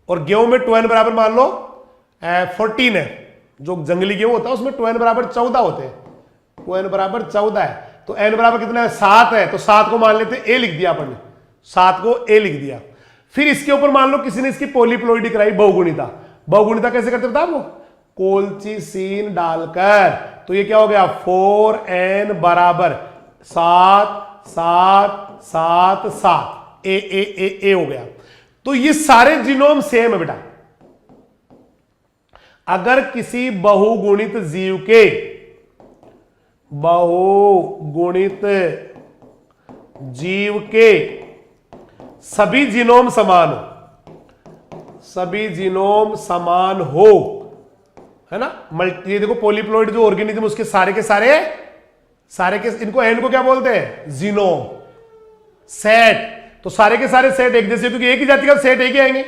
और गेहूं में 2n बराबर मान लो 14 है, जो जंगली गेहूं होता है उसमें 2n बराबर 14 होते हैं, 2n बराबर 14 है, तो n बराबर कितना है 7 है, तो 7 को मान लेते a लिख दिया अपन ने, 7 को a लिख दिया। फिर इसके ऊपर मान लो किसी ने इसकी पोलिप्लॉइडी कराई, बहुगुणिता। बहुगुणिता कैसे करते बता वो, कोलचिसीन डालकर, तो ये क्या हो गया 4n बराबर 7 7 7 7, ए हो गया। तो ये सारे जीनोम सेम है बेटा। अगर किसी बहुगुणित जीव के बहुगुणित जीव के सभी जीनोम समान हो, सभी जीनोम समान हो, है ना। ये देखो पॉलीप्लॉइड जो ऑर्गेनिज्म उसके सारे के इनको एन को क्या बोलते हैं, जीनोम। सेट, तो सारे के सारे सेट एक जैसे, क्योंकि एक ही जाति का सेट एक ही आएंगे।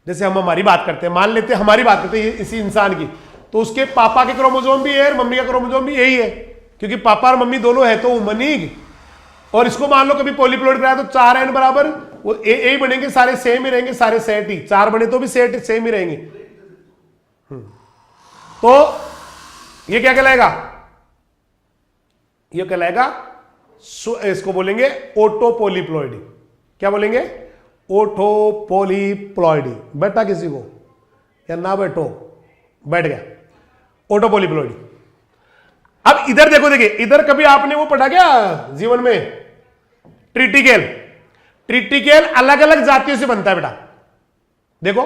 जैसे हम हमारी बात करते हैं, मान लेते हैं हमारी बात करते हैं इसी इंसान की, तो उसके पापा के क्रोमोसोम भी है और मम्मी का क्रोमोसोम भी यही है, क्योंकि पापा और मम्मी दोनों है तो उमनीग। और इसको मान लो कभी पॉलीप्लॉइड कराया तो 4n बराबर वो ए बनेंगे, सारे सेम ही रहेंगे, सारे सेट ही, 4 बने तो भी सेट सेम ही रहेंगे। तो ये क्या कहलाएगा, ये कहलाएगा, इसको बोलेंगे ओटोपोलीप्लॉइडी। क्या बोलेंगे, ओटोपोलीप्लॉइडी। बैठा किसी को या ना बैठो, बैठ गया, ओटोपोलीप्लॉइडी। अब इधर देखो, देखिए इधर कभी आपने वो पढ़ा क्या जीवन में, ट्रिटिकेल। ट्रिटिकेल अलग अलग जातियों से बनता है बेटा, देखो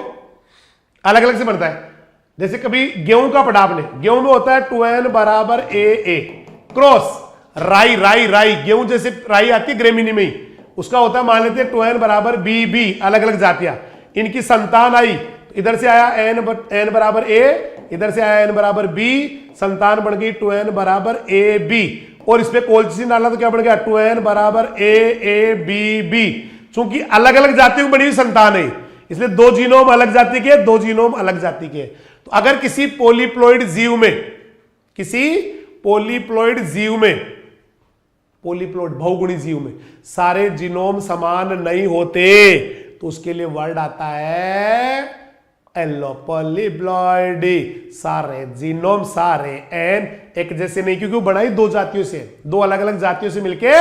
अलग अलग से बनता है। जैसे कभी गेहूं का पढ़ा आपने, गेहूं में होता है 2n बराबर ए क्रॉस राई, राई गेहूं जैसे राई आती है ग्रेमिनी में ही, उसका होता है मान लेते हैं 2n बराबर बी, अलग अलग जातियां, इनकी संतान आई, इधर से आया n बराबर ए, इधर से आया n बराबर बी, संतान बन गई 2n बराबर ए बी, और इस पे कोएफिशिएंट डाला तो क्या बन गया 2n बराबर ए बी। चूंकि अलग अलग जातियों की बनी हुई संतान है, इसलिए दो जीनोम अलग जाति के, दो जीनोम अलग जाति के। तो अगर किसी पॉलीप्लॉइड जीव में, किसी पॉलीप्लॉइड जीव में, पॉलीप्लॉइड बहुगुणी जीव में सारे जीनोम समान नहीं होते, तो उसके लिए वर्ड आता है एलोपोलीप्लॉइडी। सारे जीनोम, सारे एन एक जैसे नहीं, क्योंकि वो बना ही दो जातियों से, दो अलग अलग जातियों से मिलके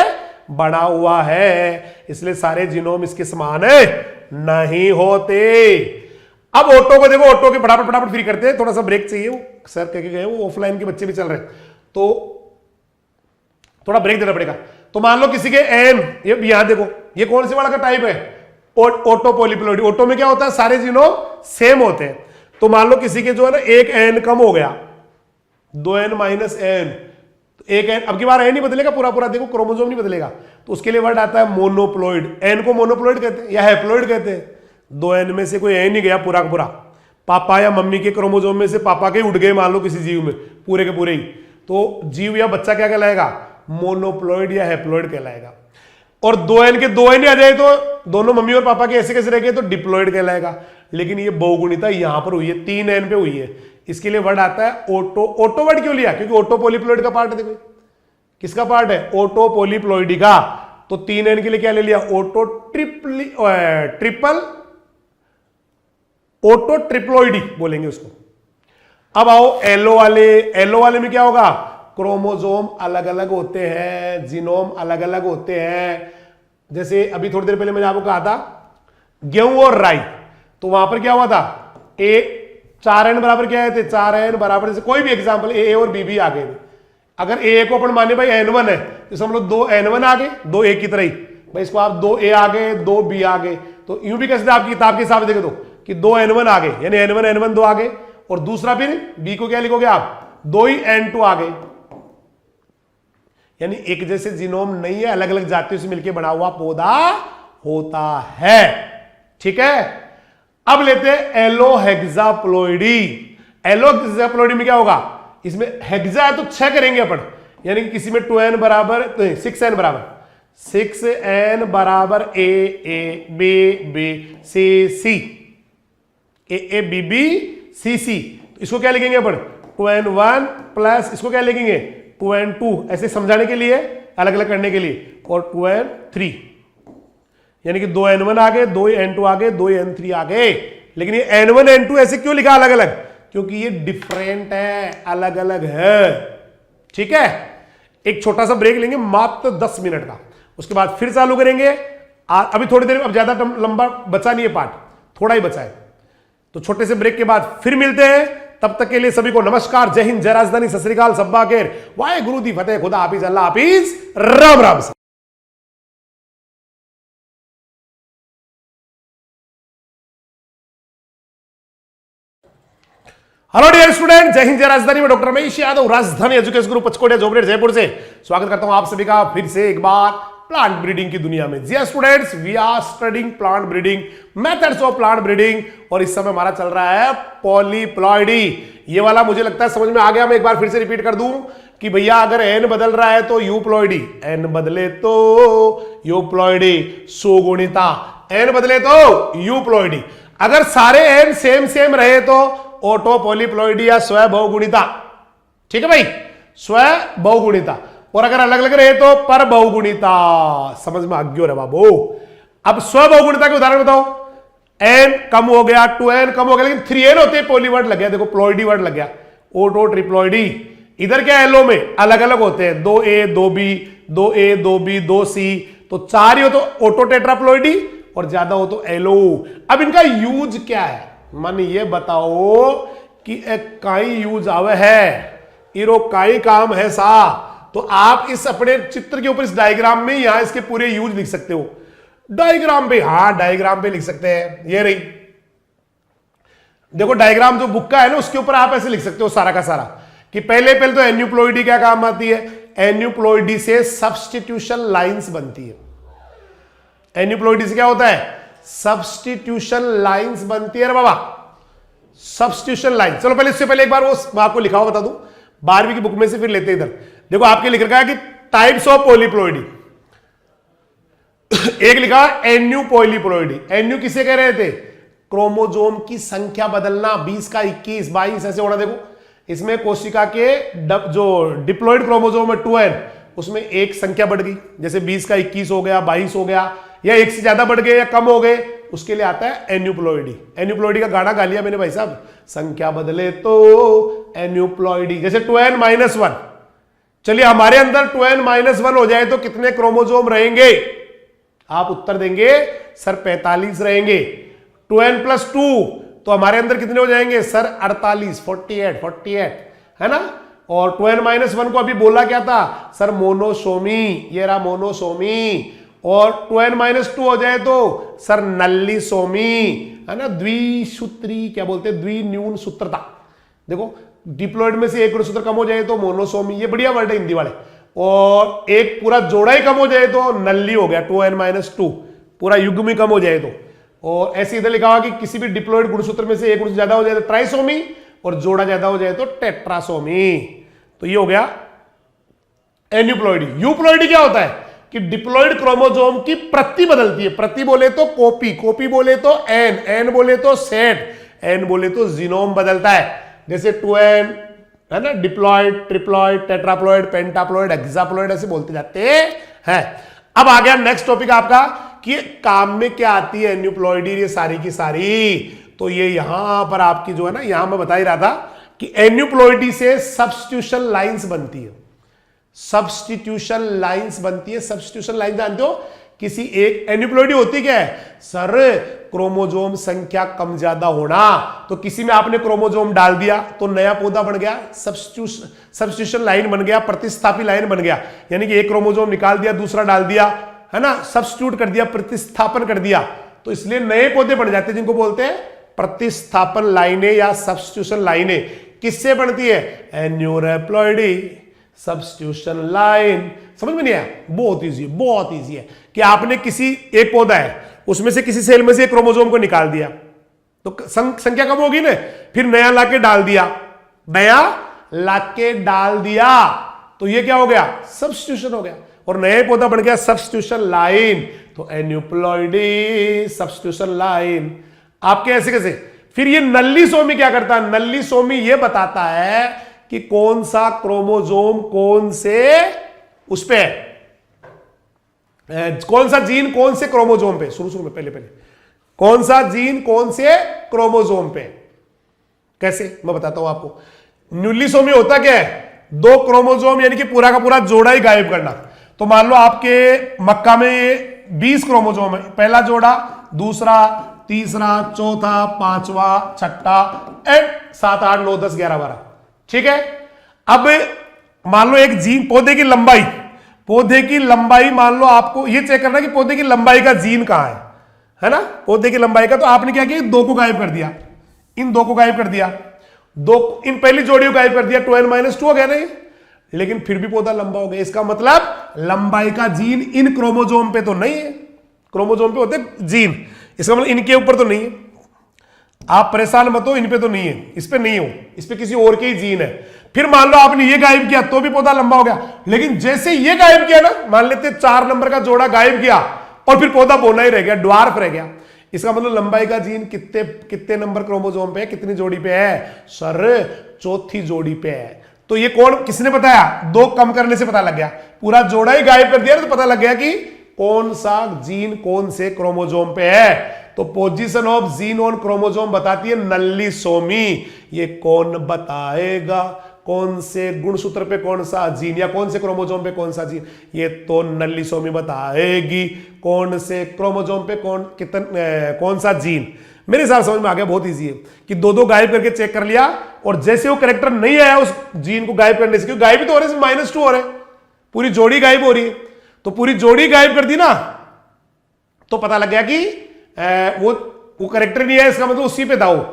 बना हुआ है, इसलिए सारे जीनोम इसके समान नहीं होते। अब ऑटो को देखो, ऑटो के फटाफट फ्री करते हैं, थोड़ा सा ब्रेक चाहिए, वो सर कह के गए, वो ऑफलाइन के बच्चे भी चल रहे हैं तो थोड़ा ब्रेक देना पड़ेगा। तो मान लो किसी के एन, ये यहां देखो, ये कौन से वाला का टाइप है, ओटोपोलीप्लॉइडी। ऑटो में क्या होता है, सारे जीनोम सेम होते हैं। तो मान लो किसी के जो है ना एक एन कम हो गया, 2n माइनस एन, एक एन, अब की बार एन नहीं बदलेगा पूरा, देखो क्रोमोसोम नहीं बदलेगा, तो उसके लिए वर्ड आता है मोनोप्लॉइड। एन को मोनोप्लॉइड कहते हैं या हैप्लॉइड कहते हैं। 2n में से कोई एन नहीं गया पूरा का पूरा, पापा या मम्मी के क्रोमोसोम में से पापा के उड़ गए मान लो किसी जीव में, पूरे के पूरे ही, तो जीव या बच्चा क्या कहलाएगा, मोनोप्लॉइड या हैप्लॉइड कहलाएगा। और 2n के 2n आ जाए तो दोनों मम्मी और पापा के ऐसे कैसे रह गए, तो डिप्लॉइड कहलाएगा। लेकिन ये बहुगुणिता यहां पर हुई है, 3n पे हुई है, इसके लिए वर्ड आता है ओटो। ओटो वर्ड क्यों लिया, क्योंकि ओटोपोलीप्लॉइड का पार्ट है, देखो किसका पार्ट है, ओटोपोलीप्लॉइडी का। तो 3n के लिए क्या ले लिया, ओटो ट्रिप्लॉइडी बोलेंगे उसको। अब आओ एलो वाले, एलो वाले में क्या होगा, क्रोमोसोम अलग अलग होते हैं, जीनोम अलग अलग होते हैं। जैसे अभी थोड़ी देर पहले मैंने आपको कहा था गेहूं और राई, तो वहां पर क्या हुआ था, 4n बराबर क्या आए थे, 4n बराबर, जैसे कोई भी एग्जांपल ए और बी आ गए। अगर ए को अपन माने भाई n1 है, तो समझ लो 2 n1 आ गए, 2 a की तरह ही, भाई इसको आप 2 a आ गए, 2 b आ गए, तो यूं भी कैसे आपकी किताब के हिसाब से देखे तो कि 2 n1 आ गए, यानी n1 2 आ गए, और दूसरा फिर b को क्या लिखोगे आप, 2 ही n2 आ गए। यानी एक जैसे जीनोम नहीं है, अलग अलग जातियों से मिलकर बना हुआ पौधा होता है, ठीक है। अब लेते हैं एलोहेक्साप्लॉइडी। एलोहेक्साप्लॉइडी में क्या होगा, इसमें हेक्सा है तो 6 करेंगे अपन, यानी कि किसी में 2n बराबर 6n बराबर 6n बराबर A B C A B सी। तो इसको क्या लिखेंगे अपन, 2n1 प्लस इसको क्या लिखेंगे 2n2, ऐसे समझाने के लिए, अलग अलग करने के लिए, और 2n3, यानी कि 2n1 आ गए, 2n2 आ गए, 2n3 आ गए। लेकिन ये n1 n2 ऐसे क्यों लिखा अलग अलग, क्योंकि ये डिफरेंट है, अलग अलग है, ठीक है। एक छोटा सा ब्रेक लेंगे मात्र 10 मिनट का, उसके बाद फिर चालू करेंगे। अभी थोड़ी देर, अब ज्यादा लंबा बचा नहीं है पार्ट, थोड़ा ही बचा है, तो छोटे से ब्रेक के बाद फिर मिलते हैं। तब तक के लिए सभी को नमस्कार, जय हिंद, जय राजधानी, सत श्री अकाल, सब्बा खेर, वाहे गुरु दी फतेह, खुदा हाफिज, अल्लाह हाफिज, Ram Ram. Hello dear student, जय हिंद जय राजधानी में doctor Ramesh Yadav, Rajdhani education group Pachkodiya Jobner Jaipur से स्वागत करता हूं आप सभी का फिर से एक बार प्लांट ब्रीडिंग की दुनिया में। जी students, we are studying plant breeding, methods of plant breeding, और इस समय हमारा चल रहा है पॉलीप्लॉइडी। ये वाला मुझे लगता है समझ में आ गया। मैं एक बार फिर से रिपीट कर दूं कि भैया अगर एन बदल रहा है तो यूप्लॉइडी, एन बदले तो यूप्लॉइडी, सुगुणिता, एन बदले तो यूप्लॉइडी। अगर सारे एन सेम सेम रहे तो ऑटो पॉलीप्लॉइडी या स्व बहुगुणिता। ठीक है भाई, स्व बहुगुणिता। और अगर अलग अलग रहे तो पर बहुगुणिता। समझ में आ गया रे बाबू। अब स्व बहुगुणिता के उदाहरण बताओ। एन कम हो गया, 2n कम हो गया, लेकिन 3n होते पॉली वर्ड लग गया। देखो प्लॉइडी वर्ड लग गया, ऑटो ट्रिप्लॉइडी। इधर क्या एलो में अलग अलग होते हैं, 2a 2b 2a 2b 2c, तो 4 ही हो तो ऑटो टेट्राप्लॉइडी और ज्यादा हो तो एलो। अब इनका यूज क्या है, मन ये बताओ कि एक काई यूज आवे है, इरो काई काम है सा। तो आप इस अपने चित्र के ऊपर इस डायग्राम में यहां इसके पूरे यूज लिख सकते हो। डायग्राम पे, हाँ डायग्राम पे लिख सकते हैं। ये रही देखो डायग्राम जो बुक का है ना, उसके ऊपर आप ऐसे लिख सकते हो सारा का सारा कि पहले तो एन्यूप्लॉइडी क्या काम आती है। एन्यूप्लॉइडी से सब्स्टिट्यूशन लाइंस बनती है। एन्यूप्लॉइडी से क्या होता है, सब्स्टिट्यूशन लाइंस बनती है रे बाबा, सब्स्टिट्यूशन लाइन। चलो पहले इससे पहले एक बार वो मैं आपको लिखा हुआ बता दूं 12वीं की बुक में से, फिर लेते इधर। देखो आपके लिख रखा है कि टाइप्स ऑफ पॉलीप्लॉइडी। एक लिखा एन्यू पॉलीप्लॉइडी। एन्यू किसे कह रहे थे, क्रोमोजोम की संख्या बदलना, 20 का 21 22 ऐसे होना। देखो इसमें कोशिका के जो डिप्लॉइड क्रोमोजोम है 2n, उसमें एक संख्या बढ़ गई, जैसे 20 का 21 हो गया, 22 हो गया, या एक से ज्यादा बढ़ गए या कम हो गए, उसके लिए आता है एन्यूप्लॉइडी। एन्यूप्लॉइडी का गाना गा लिया मैंने भाई साहब, संख्या बदले तो एन्यूप्लॉइडी। जैसे 2n-1, चलिए हमारे अंदर 2n-1 हो जाए तो कितने क्रोमोजोम रहेंगे, आप उत्तर देंगे सर 45 रहेंगे। 2n+2 तो हमारे अंदर कितने हो जाएंगे सर 48, 48 है ना। और 2n-1 को अभी बोला क्या था सर, मोनोसोमी, ये रहा मोनोसोमी। और 2n-2 हो जाए तो सर नल्लीसोमी, है ना, द्विसूत्री क्या बोलते हैं, द्विन्यून सूत्रता। देखो डिप्लॉइड में से एक गुणसूत्र कम हो जाए तो मोनोसोमी, ये बढ़िया वर्ड है हिंदी वाले। और एक पूरा जोड़ा ही कम हो जाए तो नल्ली हो गया 2n-2, पूरा युग्म ही कम हो जाए तो। और ऐसे इधर लिखा हुआ कि किसी भी डिप्लॉइड गुणसूत्र में से एक गुणसूत्र ज्यादा हो जाए तो ट्राइसोमी, और जोड़ा ज्यादा हो जाए तो टेट्रासोमी। तो ये हो गया एन्यूप्लॉइडी। यूप्लॉइडी क्या होता है कि डिप्लॉइड क्रोमोसोम की प्रति बदलती है। प्रति बोले तो कॉपी, कॉपी बोले तो एन, एन बोले तो सेट, एन बोले तो जीनोम बदलता है। जैसे 2n है ना, डिप्लॉइड, ट्रिप्लॉइड, टेट्राप्लॉइड, पेंटाप्लॉइड, हेक्साप्लॉइड ऐसे बोलते जाते हैं। अब आ गया नेक्स्ट टॉपिक आपका कि काम में क्या आती है एन्यूप्लॉइडी, ये सारी की सारी। तो ये यहां पर आपकी जो है ना, यहां मैं बता ही रहा था कि एन्यूप्लॉइडी से सब्स्टिट्यूशन लाइंस बनती है। सब्स्टिट्यूशन लाइंस बनती है। सब्स्टिट्यूशन लाइन जानते हो, किसी एक एन्यूप्लॉइडी होती क्या है सर, क्रोमोजोम संख्या कम ज्यादा होना। तो किसी में आपने क्रोमोजोम डाल दिया तो नया पौधा बन गया, सब्स्टिट्यूशन लाइन बन गया, प्रतिस्थापी लाइन बन गया। यानी कि एक क्रोमोजोम निकाल दिया, दूसरा डाल दिया, है ना, सब्स्टिट्यूट कर दिया, प्रतिस्थापन कर दिया, तो इसलिए नए पौधे बन जाते हैं जिनको बोलते हैं प्रतिस्थापन लाइनें या सब्स्टिट्यूशन लाइनें। किससे बनती है, एन्यूप्लॉइडी सब्स्टिट्यूशन लाइन। समझ में नहीं आया, बहुत इजी, बहुत इजी है कि आपने किसी एक पौधा है उसमें से किसी सेल में से एक क्रोमोसोम को निकाल दिया तो संख्या कम होगी ना, फिर नया लाके डाल दिया, नया लाके डाल दिया, तो ये क्या हो गया, सब्स्टिट्यूशन हो गया, और नया पौधा बन गया सब्स्टिट्यूशन लाइन। तो एन्यूप्लॉइडी सब्स्टिट्यूशन लाइन आपके ऐसे कैसे। फिर ये नल्लीसोमी क्या करता है, नल्लीसोमी ये बताता है कि कौन सा क्रोमोजोम कौन से उस पे, कौन सा जीन कौन से क्रोमोजोम पे, शुरू में पहले कौन सा जीन कौन से क्रोमोजोम पे। कैसे, मैं बताता हूं आपको। न्यूलिसोमी होता क्या है, 2 क्रोमोजोम यानी कि पूरा का पूरा जोड़ा ही गायब करना। तो मान लो आपके मक्का में 20 क्रोमोजोम है, पहला जोड़ा, दूसरा, तीसरा, चौथा, पांचवा, छठा, एंड 7 8 9 10 11 12। ठीक है। अब मान लो एक जीन, पौधे की लंबाई मान लो आपको ये चेक करना कि पौधे की लंबाई का जीन कहां है ना, पौधे की लंबाई का। तो आपने क्या किया, 2 को गायब कर दिया, इन 2 को गायब कर दिया, दो इन पहली जोड़ी को गायब कर दिया, 2n-2 हो गया नहीं, लेकिन फिर भी पौधा लंबा हो गया। इसका मतलब लंबाई का जीन इन क्रोमोजोम पे तो नहीं है, क्रोमोजोम पे होते जीन, इसका मतलब इनके ऊपर तो नहीं है। आप परेशान मत हो, इन पे तो नहीं है, इस पे नहीं हो, इस पे किसी और के ही जीन है। फिर मान लो आपने ये गायब किया तो भी पौधा लंबा हो गया, लेकिन जैसे ये गायब किया ना, मान लेते 4 नंबर का जोड़ा गायब किया और फिर पौधा बोना ही रह गया, ड्वार्फ रह गया। इसका मतलब लंबाई का जीन कितने कितने नंबर क्रोमोजोम पे है, कितनी जोड़ी पे है? सर चौथी जोड़ी पे है। तो ये कौन, किसने बताया? 2 कम करने से पता लग गया, पूरा जोड़ा ही गायब कर दिया तो पता लग गया कि कौन सा जीन कौन से क्रोमोजोम पे है। तो position of gene on chromosome बताती है नल्ली सोमी। ये कौन बताएगा कौन से गुणसूत्र पे कौन सा जीन या कौन से क्रोमोजोम पे कौन सा जीन? ये तो नल्ली सोमी बताएगी कौन से क्रोमोजोम पे कौन सा जीन। मेरे हिसाब समझ में आ गया, बहुत इजी है कि 2-2 गायब करके चेक कर लिया, और जैसे वो करेक्टर नहीं आया उस जीन को गायब करने से, क्योंकि गायब ही तो हो रहे हैं, -2 हो रहे, पूरी जोड़ी गायब हो रही है, तो पूरी जोड़ी गायब कर दी ना, तो पता लग गया कि वो करेक्टर नहीं है, इसका मतलब उसी पे दाओ।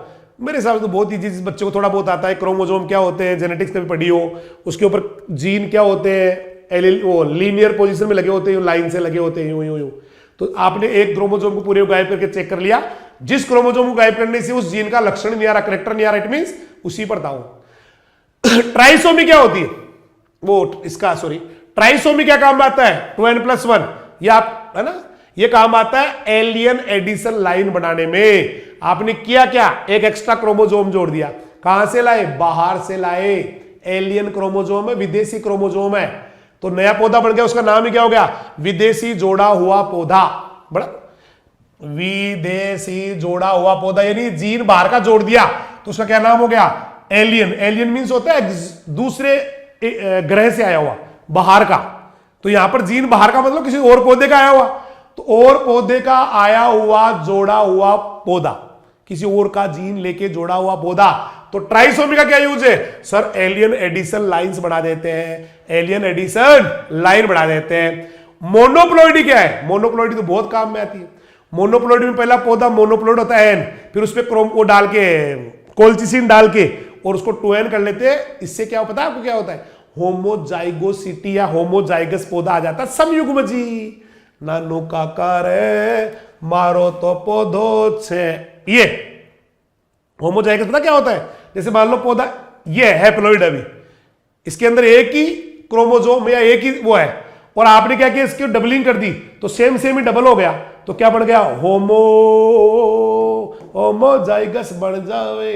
मेरे हिसाब से तो बहुत इजी, जिस बच्चे को थोड़ा बहुत आता है, क्रोमोजोम क्या होते हैं, जेनेटिक्स कभी पढ़ी हो, उसके ऊपर जीन क्या होते हैं, वो लीनियर पोजीशन में लगे होते हैं, लाइन से लगे होते हैं, यूं यूं यूं। तो आपने एक क्रोमोजोम को पूरे गायब करके चेक कर लिया, जिस क्रोमोजोम को गायब करने से उस जीन का लक्षण नहीं आ रहा, करेक्टर नहीं आ रहा, इट मींस उसी पर दाओ। ट्राइसोमी क्या होती है? वो इसका सॉरी ट्राइसोमी क्या काम आता है? 2n+1, ये आप है ना, ये काम आता है एलियन एडिशन लाइन बनाने में। आपने किया क्या? एक एक्स्ट्रा क्रोमोजोम जोड़ दिया। कहां से लाए? बाहर से लाए। एलियन क्रोमोजोम है, विदेशी क्रोमोजोम है, तो नया पौधा बन गया, उसका नाम ही क्या हो गया? विदेशी जोड़ा हुआ पौधा। बड़ा विदेशी जोड़ा हुआ पौधा, यानी जीन बाहर का जोड़ दिया तो उसका क्या नाम हो गया? एलियन। एलियन मींस होता है दूसरे ग्रह से आया हुआ, बाहर का। तो यहां पर जीन बाहर का मतलब किसी और पौधे का आया हुआ, तो और पौधे का आया हुआ जोड़ा हुआ पौधा, किसी और का जीन लेके जोड़ा हुआ पौधा। तो ट्राइसोमी का क्या यूज है? सर एलियन एडिशन लाइंस बढ़ा देते हैं, एलियन एडिशन लाइन बढ़ा देते हैं। मोनोप्लॉइडी क्या है? मोनोप्लॉइडी तो बहुत काम में आती है। मोनोप्लॉइडी में पहला पौधा मोनोप्लॉइड होता है एन, फिर उसपे क्रोम वो डाल के कोल्चिसिन डाल के और उसको 2n कर लेते हैं। इससे क्या पता है आपको क्या होता है? होमोजाइगोसिटी या होमोजाइगस पौधा आ जाता है। समयुग्मजी नानू काका रे मारो तो पौधो छे, ये होमोजाइगस पता क्या होता है? जैसे मान लो पौधा ये है हैप्लॉइड, अभी इसके अंदर एक ही क्रोमोजोम या एक ही वो है, और आपने क्या किया? इसकी डबलिंग कर दी तो सेम सेम ही डबल हो गया, तो क्या बन गया? होमोजाइगस बन जावे,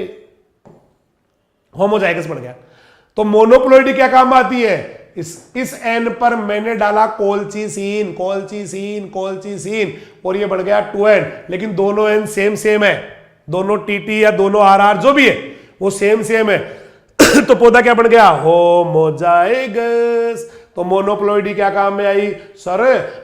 होमोजाइगस बन गया। तो मोनोप्लॉइडी क्या काम आती है? इस एन पर मैंने डाला कोल्चिसिन, कोल्चिसिन, कोल्चिसिन, और ये बन गया 2n, लेकिन दोनों एन सेम सेम है, दोनों टीटी या दोनों आरआर जो भी है वो सेम सेम है। तो पौधा क्या बन गया? होमोजाइगस। तो मोनोप्लॉइडी क्या काम में आई? सर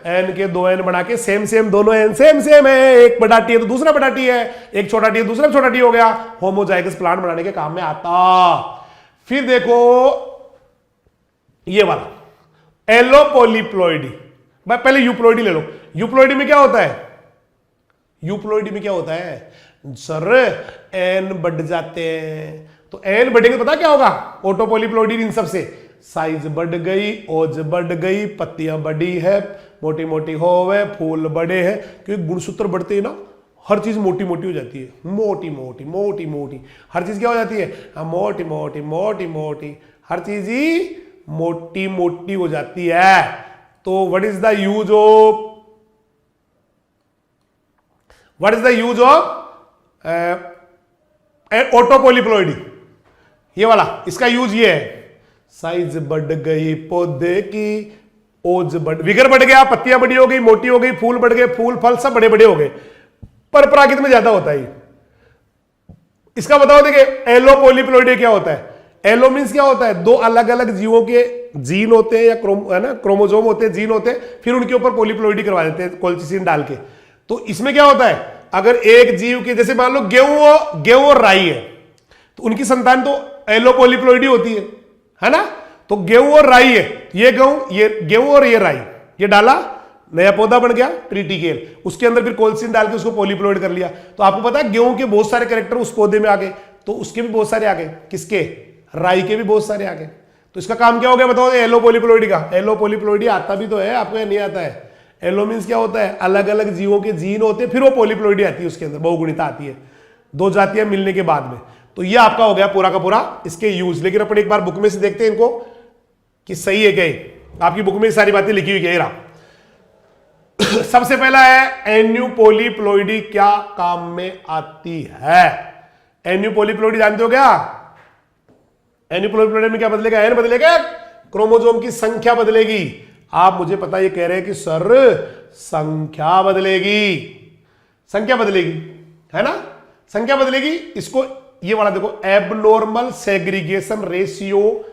एन के 2n बना के सेम सेम, दोनों एन सेम सेम है, एक बड़ा टी है तो दूसरा बड़ा टी है, एक छोटा टी है दूसरा छोटा टी हो गया, होमोजाइगस प्लांट बनाने के काम में आता। फिर देखो ये वाला एलोपोलिप्लॉइडी, भाई पहले यूप्लॉइडी ले लो। यूप्लॉइडी में क्या होता है? यूप्लॉइडी में क्या होता है? सर एन बढ़ जाते हैं, तो एन बढ़ेंगे पता क्या होगा? ऑटोपोलिप्लॉइडी इन सबसे साइज बढ़ गई, ओज बढ़ गई, पत्तियां बढ़ी है, मोटी मोटी होवे, फूल बड़े हैं, क्योंकि गुणसूत्र बढ़ते हैं ना, हर चीज मोटी मोटी हो जाती है, मोटी मोटी मोटी मोटी, हर चीज क्या हो जाती है? मोटी मोटी मोटी मोटी, हर चीज ही मोटी मोटी हो जाती है। तो what is the use of autopolyploidy? ये वाला, इसका यूज ये है, साइज बढ़ गई पौधे की, ओज विगर बढ़ गया, पत्तियां बड़ी हो गई, मोटी हो गई, फूल बढ़ गए, फूल फल सब बड़े बड़े हो गए, पर प्राकृत में ज्यादा होता है। इसका बताओ, देखिए एलोपोलिप्लॉइडी क्या होता है? एलो मीन्स क्या होता है? दो अलग अलग जीवों के जीन होते हैं या क्रोमोजोम होते हैं, जीन होते हैं, फिर उनके ऊपर पोलिप्लॉइडी करवा देते हैं कोल्चिसिन डाल के। तो इसमें क्या होता है? अगर एक जीव के, जैसे मान लो गेहूं और राई है, तो उनकी संतान तो एलोपोलिप्लॉइडी होती है ना? तो गेहूं और राई है, ये गेहूं और ये राई, ये डाला, नया पौधा बन गया ट्रिटिकेल, उसके अंदर फिर कोल्चिसिन डाल के उसको पोलिप्लॉइड कर लिया। तो आपको पता है गेहूं के बहुत सारे कैरेक्टर उस पौधे में आ गए, तो उसके भी बहुत सारे आ गए। किसके? राई के भी बहुत सारे आ गए। तो इसका काम क्या हो गया बताओ? एलो पॉलीप्लोइडी का। एलो पॉलीप्लोइडी आता भी तो है आपको या नहीं आता है? एलो मीन्स क्या होता है? अलग अलग जीवों के जीन होते हैं, फिर वो पॉलीप्लोइडी आती है, उसके अंदर बहुगुणिता आती है, दो जातियां मिलने के बाद में। तो ये आपका हो गया पूरा का पूरा इसके यूज। लेकिन अपन एक बार बुक में से देखते हैं इनको कि सही है क्या। आपकी बुक में सारी बातें लिखी हुई है। सबसे पहला है एन्यू पॉलीप्लोइडी क्या काम में आती है? एन्यू पॉलीप्लोइडी जानते हो क्या? एन्यू पॉलीप्लोइडी में क्या बदलेगा? एन बदलेगा, क्रोमोसोम की संख्या बदलेगी। आप मुझे पता ये कह रहे हैं कि सर संख्या बदलेगी, संख्या बदलेगी, है ना? संख्या बदलेगी। इसको ये वाला देखो, एबनॉर्मल सेग्रीगेशन रेशियो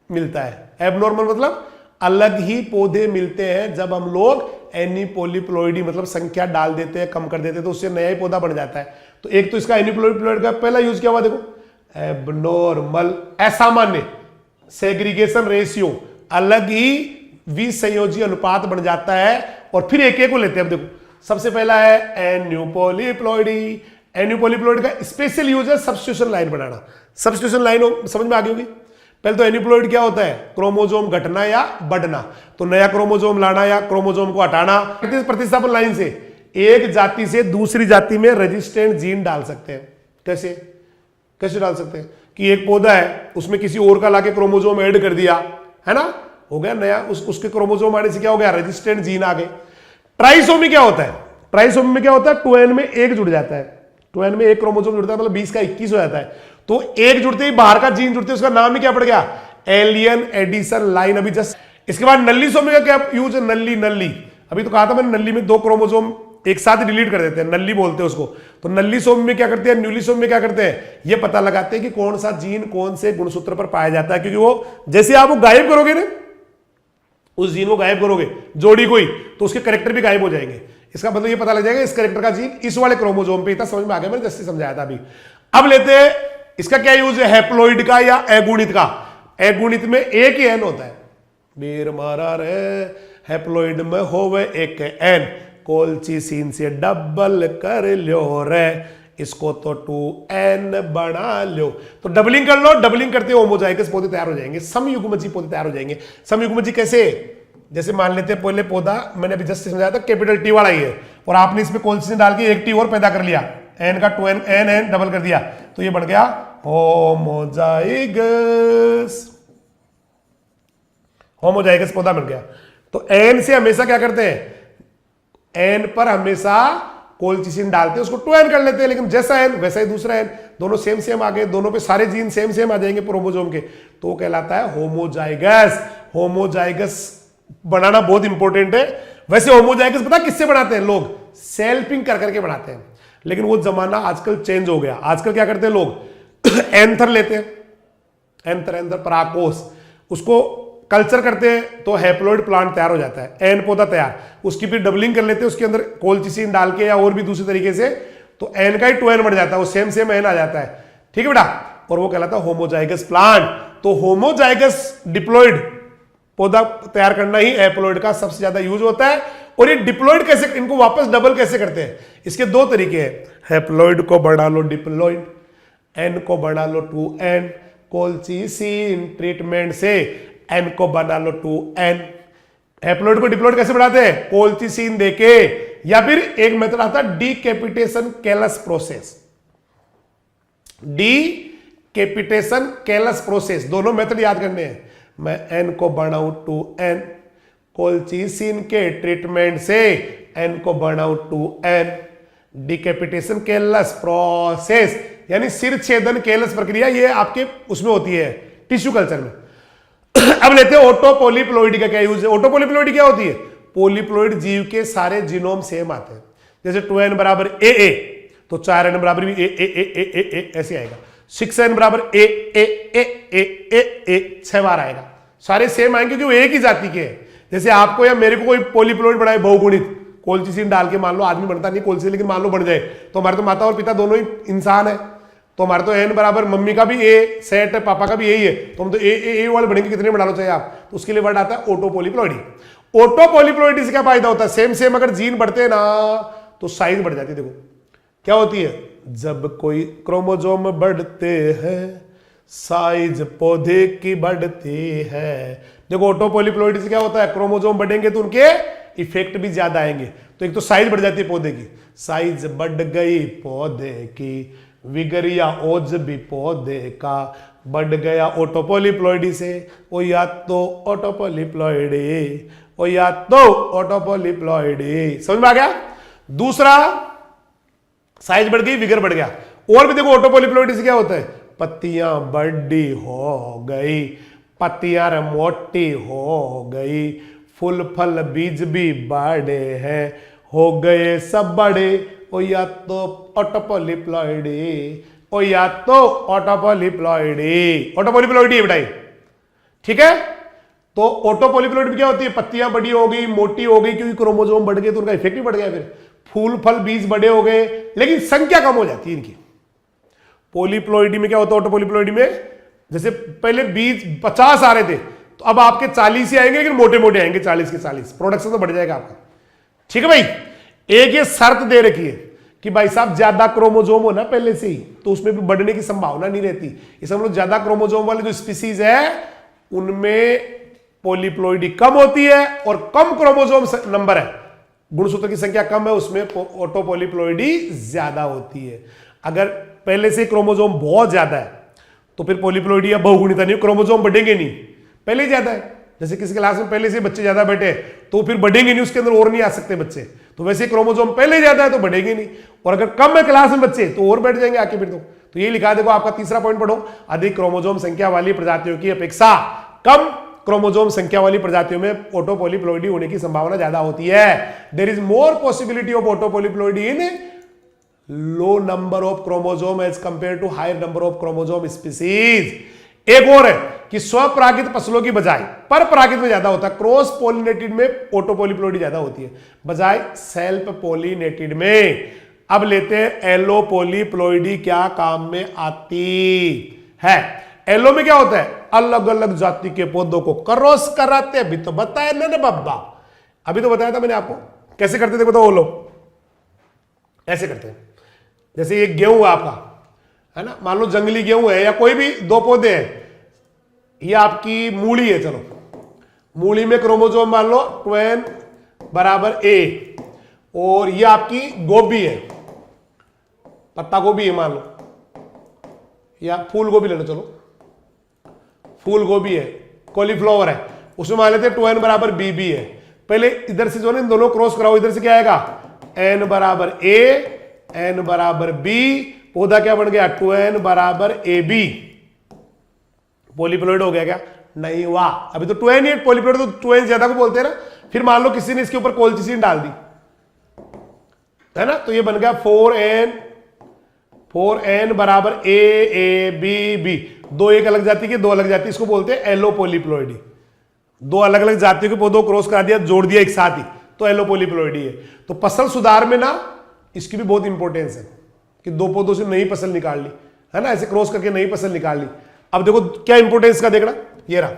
मिलता है। एबनॉर्मल मतलब अलग ही पौधे मिलते हैं। जब हम लोग एनी पॉलीप्लोइडी मतलब संख्या डाल देते हैं, कम कर देते हैं, तो उससे नया ही पौधा बन जाता है। तो एक तो इसका एनी पॉलीप्लोइड का पहला यूज क्या हुआ देखो, एबनॉर्मल, असामान्य, सेग्रीगेशन रेशियो, अलग ही विसंयोजी अनुपात बन जाता है। और फिर एक एक को लेते हैं। अब देखो सबसे पहला है एन्यू पॉलीप्लोइडी। एन्यू पॉलीप्लोइड का स्पेशल यूज है सब्स्टिट्यूशन लाइन बनाना। सब्स्टिट्यूशन लाइन समझ में आ गई होगी। पहले तो एन्यूप्लॉइड क्या होता है? क्रोमोसोम घटना या बढ़ना। तो नया क्रोमोसोम लाना या क्रोमोसोम को हटाना। प्रतिस्थापन लाइन से एक जाति से दूसरी जाति में रेजिस्टेंट जीन डाल सकते हैं। कैसे? कैसे डाल सकते हैं कि एक पौधा है उसमें किसी और का लाके क्रोमोसोम ऐड कर दिया, है ना, हो गया नया, उसके क्रोमोसोम आने से क्या हो गया? रेजिस्टेंट जीन आ गए। ट्राइसोमी क्या होता है? ट्राइसोमी में क्या होता है? 2n में एक जुड़ जाता है। 2n में एक क्रोमोसोम जुड़ता है, मतलब 20 का 21 हो जाता है। तो एक जुड़ते ही बाहर का जीन जुड़ते, उसका नाम ही क्या पड़ गया? Alien addition line. अभी जस्ट इसके बाद नल्लीसोमी का क्या यूज है? नल्ली, नल्ली अभी तो कहा था मैंने, नल्ली में दो क्रोमोसोम एक साथ डिलीट कर देते हैं, नल्ली बोलते हैं उसको। तो नल्लीसोम में क्या करते हैं? न्यूलीसोम में क्या करते हैं? ये पता लगाते हैं कि कौन सा जीन कौन से गुणसूत्र पर पाया जाता है। क्योंकि वो जैसे आप वो गायब करोगे ना, उस जीन को गायब करोगे जोड़ी कोई, तो उसके कैरेक्टर भी गायब हो जाएंगे। इसका मतलब ये पता लग जाएगा इस कैरेक्टर का जीन इस वाले क्रोमोसोम पे था। समझ में आ गया? मैंने जैसे समझाया था अभी। अब लेते हैं इसका क्या यूज है? हैप्लॉइड का या एगुणित का। एगुणित में एक ही एन होता है। बीर मारा रे, हैप्लॉइड में होवे एक एन, कोलचीसिन से डबल कर लो रे, इसको तो 2n बना लो। तो डबलिंग कर लो, डबलिंग करते होमोजाइगस पौधे तैयार हो जाएंगे, समयुग्मजी पौधे तैयार हो जाएंगे। समयुग्मजी कैसे? जैसे मान लेते हैं पहले पौधा मैंने अभी जस्ट समझाया था कैपिटल टी वाला ही है, और आपने इसमें कोलचीसिन डाल के एक टी और पैदा कर लिया, एन का 2n n डबल कर दिया, तो ये बन गया होमोजाइगस। होमोजाइगस पौधा बन गया। तो एन से हमेशा क्या करते हैं? एन पर हमेशा कोलचीसिन डालते हैं, उसको 2n कर लेते हैं। लेकिन जैसा एन वैसा ही दूसरा एन, दोनों सेम सेम आ गए, दोनों पे सारे जीन सेम सेम आ जाएंगे क्रोमोसोम के, तो कहलाता है होमोजाइगस। होमोजाइगस बनाना बहुत इंपॉर्टेंट है। वैसे होमोजाइगस पता किससे बनाते हैं लोग? सेल्फिंग कर करके बनाते हैं। लेकिन वो जमाना आजकल चेंज हो गया। आजकल क्या करते हैं लोग? एंथर लेते हैं, एंथर एंथर पराकोष, उसको कल्चर करते हैं तो हैप्लॉइड प्लांट तैयार हो जाता है, एन पौधा तैयार। उसकी फिर डबलिंग कर लेते हैं उसके अंदर कोलचीसिन डाल के या और भी दूसरे तरीके से, तो एन का ही 2n बन जाता है, वो सेम सेम एन आ जाता है। ठीक है बेटा? और वो कहलाता है होमोजाइगस प्लांट। तो होमोजाइगस डिप्लॉइड पौधा तैयार करना ही हैप्लॉइड का सबसे ज्यादा यूज होता है। और ये डिप्लॉइड कैसे, इनको वापस डबल कैसे करते हैं? इसके दो तरीके हैं। हैप्लॉइड को बढ़ा लो डिप्लॉइड, एन को बढ़ा लो 2n, कोलचीसिन ट्रीटमेंट से एन को बना लो 2n। हैप्लॉइड को डिप्लॉइड कैसे बढ़ाते हैं? कोलचीसिन देके, या फिर एक मेथड आता है डीकैपिटेशन कैलस प्रोसेस। डीकैपिटेशन कैलस प्रोसेस, दोनों मेथड याद करने हैं। मैं एन को बढ़ाऊं 2n, कोलचीसिन के ट्रीटमेंट से एन को बढ़ाऊं 2n। डीकैपिटेशन कैलस प्रोसेस यानी सिर छेदन कैलस प्रक्रिया, ये आपके उसमें होती है टिश्यू कल्चर में। अब लेते हैं ऑटोपोलीप्लोइडी का क्या यूज है। ऑटोपोलीप्लोइडी क्या होती है? पोलीप्लोइड जीव के सारे जीनोम सेम आते हैं। जैसे 2n बराबर AA, तो 4n बराबर भी ए ऐसे आएगा। 6n बराबर ए 6 बार आएगा। सारे सेम आएंगे क्योंकि वो एक ही जाति के हैं। जैसे आपको या मेरे को कोई पोलीप्लोइड बनाए बहुगुणित, कोलचीसिन डाल के, मान लो आदमी बनता नहीं कोलचीसिन, लेकिन मान लो बन जाए, तो हमारे तो माता और पिता दोनों ही इंसान है, तो हमारे तो n बराबर मम्मी का भी ए सेट है, पापा का भी यही है, तो हम तो ए वाले बनेंगे। कितने बना लो चाहे आप, तो उसके लिए वर्ड आता है ऑटोपोलीप्लोइडी। ऑटोपोलीप्लोइडी से क्या फायदा होता है? सेम सेम अगर जीन बढ़ते हैं ना तो साइज बढ़ जाती है। देखो क्या होती है? जब कोई क्रोमोजोम बढ़ते हैं साइज पौधे की बढ़ती है। देखो ऑटो पॉलीप्लॉइडी से क्या होता है, क्रोमोजोम बढ़ेंगे तो उनके इफेक्ट भी ज्यादा आएंगे। तो एक तो साइज बढ़ जाती है पौधे की, साइज बढ़ गई पौधे की, विगरिया ओज भी पौधे का बढ़ गया ऑटो पॉलीप्लॉइडी से। ओ या तो ऑटो पॉलीप्लॉइडी, ओ या तो ऑटो पॉलीप्लॉइडी। समझ में आ गया। दूसरा, साइज बढ़ गई विगर बढ़ गया। और भी देखो ऑटो पॉलीप्लॉइडी से क्या होता है, पत्तियां बड़ी हो गई, पत्तियां मोटी हो गई, फूल फल बीज भी बड़े हैं, हो गए सब बड़े। ओ या तो ऑटो पॉलीप्लॉइडी, ओ या तो ऑटो पॉलीप्लॉइडी। ऑटो पॉलीप्लॉइडी बेटा, ठीक है। तो ऑटो पॉलीप्लॉइडी क्या होती है, पत्तियां बड़ी हो गई, मोटी हो गई, क्योंकि क्रोमोसोम बढ़ गए तो उनका इफेक्ट भी बढ़ गया। फिर फूल फल बीज बड़े हो गए, लेकिन संख्या कम हो जाती है इनकी। पॉलीप्लॉइडी में क्या होता है, ऑटो पॉलीप्लॉइडी में जैसे पहले बीज 50 आ रहे थे तो अब आपके 40 ही आएंगे, लेकिन मोटे मोटे आएंगे 40 के 40, प्रोडक्शन तो बढ़ जाएगा आपका। ठीक है भाई। एक ये शर्त दे रखी है कि भाई साहब ज्यादा क्रोमोजोम हो ना पहले से ही, तो उसमें भी बढ़ने की संभावना नहीं रहती। इस हम लोग ज्यादा क्रोमोजोम वाले जो स्पीसीज है उनमें पॉलीप्लॉइडी कम होती है, और कम क्रोमोजोम नंबर है, गुणसूत्र की संख्या कम है, उसमें ऑटो पॉलीप्लॉइडी ज्यादा होती है। अगर पहले से क्रोमोजोम बहुत ज्यादा है तो फिर पॉलीप्लॉइडी या बहुगुणिता नहीं, क्रोमोजोम बढ़ेंगे नहीं, पहले ही ज्यादा है। जैसे किसी क्लास में पहले से बच्चे ज्यादा बैठे तो फिर बढ़ेंगे नहीं, उसके अंदर और नहीं आ सकते बच्चे, तो वैसे क्रोमोजोम पहले ज्यादा है तो बढ़ेंगे नहीं। और अगर कम है क्लास में बच्चे तो और बैठ जाएंगे आके फिर तो ये लिखा देखो आपका तीसरा पॉइंट पढ़ो, अधिक क्रोमोजोम संख्या वाली प्रजातियों की अपेक्षा कम क्रोमोजोम संख्या वाली प्रजातियों में ऑटो पॉलीप्लॉइडी होने की संभावना ज्यादा होती है। There is more possibility of auto polyploidy in low number of chromosome as compare to higher number of chromosome species. एक और है कि स्वपरागित फसलों की बजाय पर परागित में ज्यादा होता है, क्रॉस पॉलिनेटेड में ऑटो पॉलीप्लॉइडी ज्यादा होती है बजाय सेल्फ पॉलिनेटेड में। अब लेते हैं एलो पॉलीप्लॉइडी क्या काम में आती है। एलो में क्या होता है, अलग अलग जाति के पौधों को क्रॉस कराते हैं। अभी तो बताया ना बब्बा, अभी तो बताया था मैंने आपको कैसे करते थे, बताओ लो। ऐसे करते हैं, जैसे ये गेहूं है आपका, है ना, मान लो जंगली गेहूं है या कोई भी दो पौधे हैं, ये आपकी मूली है, चलो मूली में क्रोमोजोम मान लो 2n बराबर A, और ये आपकी गोभी है, पत्ता गोभी है मान लो, या फूल गोभी ले लो, चलो फूल गोभी है, कॉलीफ्लावर है, उसमें मान लेते 2n बराबर BB है। पहले इधर से जो है इन दोनों क्रॉस कराओ, इधर से क्या आएगा n बराबर A, n बराबर B, पौधा क्या बन गया 2n बराबर AB। पॉलीप्लॉइड हो गया क्या, नहीं हुआ, अभी तो 2n ही पॉलीप्लॉइड, तो 2n ज्यादा को बोलते हैं ना। फिर मान लो किसी ने इसके ऊपर कोल्चिसिन डाल दी, है ना, तो ये बन गया 4n बराबर AABB। दो एक अलग जाति के, दो अलग जाति, इसको बोलते हैं एलो पॉलीप्लॉइडी। दो अलग अलग जातियों के पौधों क्रॉस करा दिया, जोड़ दिया एक साथ ही, तो एलो पॉलीप्लॉइडी है। तो फसल सुधार में ना इसकी भी बहुत इंपॉर्टेंस है कि दो पौधों से नई फसल निकाल ली, है ना, ऐसे क्रॉस करके नई फसल निकाल ली। अब देखो क्या इंपॉर्टेंस का देखना, ये रहा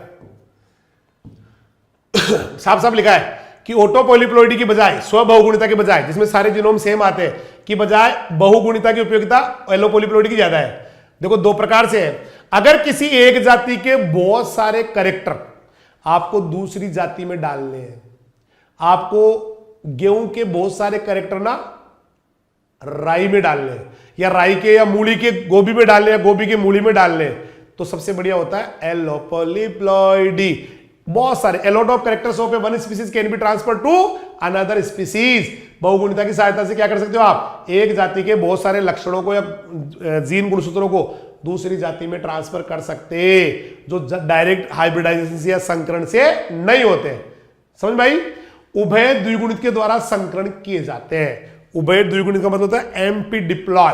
साफ साफ लिखा है कि ऑटो पॉलीप्लॉइडी की बजाय, स्वबहुगुणिता के बजाय, जिसमें सारे जीनोम सेम आते हैं, की बजाय बहुगुणिता की उपयोगिता एलो पॉलीप्लॉइडी की ज्यादा है। देखो दो प्रकार से है, अगर किसी एक जाति के बहुत सारे कैरेक्टर आपको दूसरी जाति में डालने हैं, आपको गेहूं के बहुत सारे कैरेक्टर ना राई में डालने हैं, या राई के या मूली के गोभी में डालने, या गोभी के मूली में डालने, तो सबसे बढ़िया होता है एलो पॉलीप्लॉइडी। बहुत सारे a lot of characters of a one species can be transfer to another species. बहुगुणिता की सहायता से क्या कर सकते हो आप, एक जाति के बहुत सारे लक्षणों को या जीन गुणसूत्रों को दूसरी जाति में ट्रांसफर कर सकते, जो डायरेक्ट हाइब्रिडाइजेशन से या संकरण से नहीं होते। समझ भाई, उभय द्विगुणित के द्वारा संकरण किए जाते हैं। उभय द्विगुणित का मतलब होता है एमपी डिप्लॉय,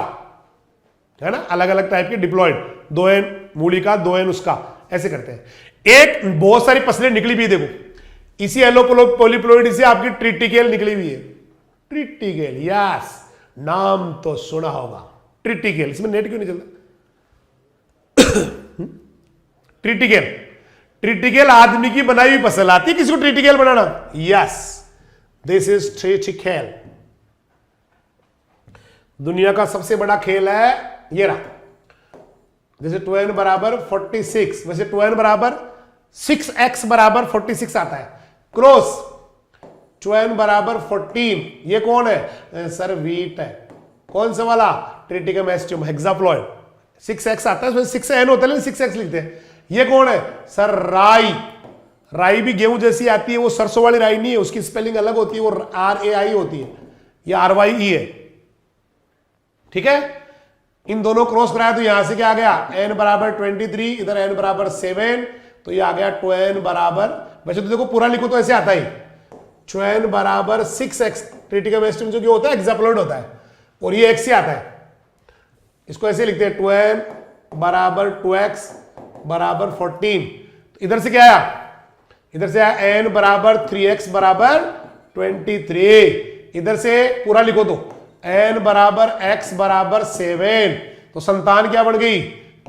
है ना, अलग अलग टाइप के डिप्लॉयड, 2n मूली का 2n उसका, ऐसे करते हैं। एक बहुत सारी फसलें निकली हुई, देखो इसी एलो पॉलीप्लॉइडी से आपकी ट्रिटिकेल निकली हुई है। ट्रिटिकेल, यस, नाम तो सुना होगा ट्रिटिकेल, इसमें नेट क्यों नहीं चलता ट्रिटिकेल, ट्रिटिकेल आदमी की बनाई हुई फसल आती है, किसी को triticale banana, yes, this is triticale. दुनिया का सबसे बड़ा खेल है ये रहा। जैसे 2n बराबर 46, वैसे 2n बराबर 6x बराबर 46 आता है। क्रॉस 2n बराबर 14, ये कौन है सर? वीट है। कौन सा वाला? Triticum एस्टियम hexaploid. 6x आता है, उसमें 6n होता है लेकिन 6x लिखते हैं। ये कौन है सर? राई। राई भी गेहूं जैसी आती है, वो सरसों वाली राई नहीं है, उसकी स्पेलिंग अलग होती है, वो RAI होती है, ये RYE है। ठीक है, इन दोनों क्रॉस कराया तो यहां से क्या आ गया? n बराबर 23, इधर n बराबर 7, तो ये आ गया 2n बराबर, वैसे तो देखो पूरा लिखो तो ऐसे आता ही, 2n बराबर 6x। ट्रिटिकम एस्टियम जो होता है हेक्साप्लॉइड होता है, और ये x से आता है, इसको ऐसे लिखते हैं 2n बराबर 2x बराबर 14। तो इधर से क्या आया? इधर से आया n बराबर 3x बराबर 23। इधर से पूरा लिखो तो n बराबर x बराबर 7, तो संतान क्या बन गई?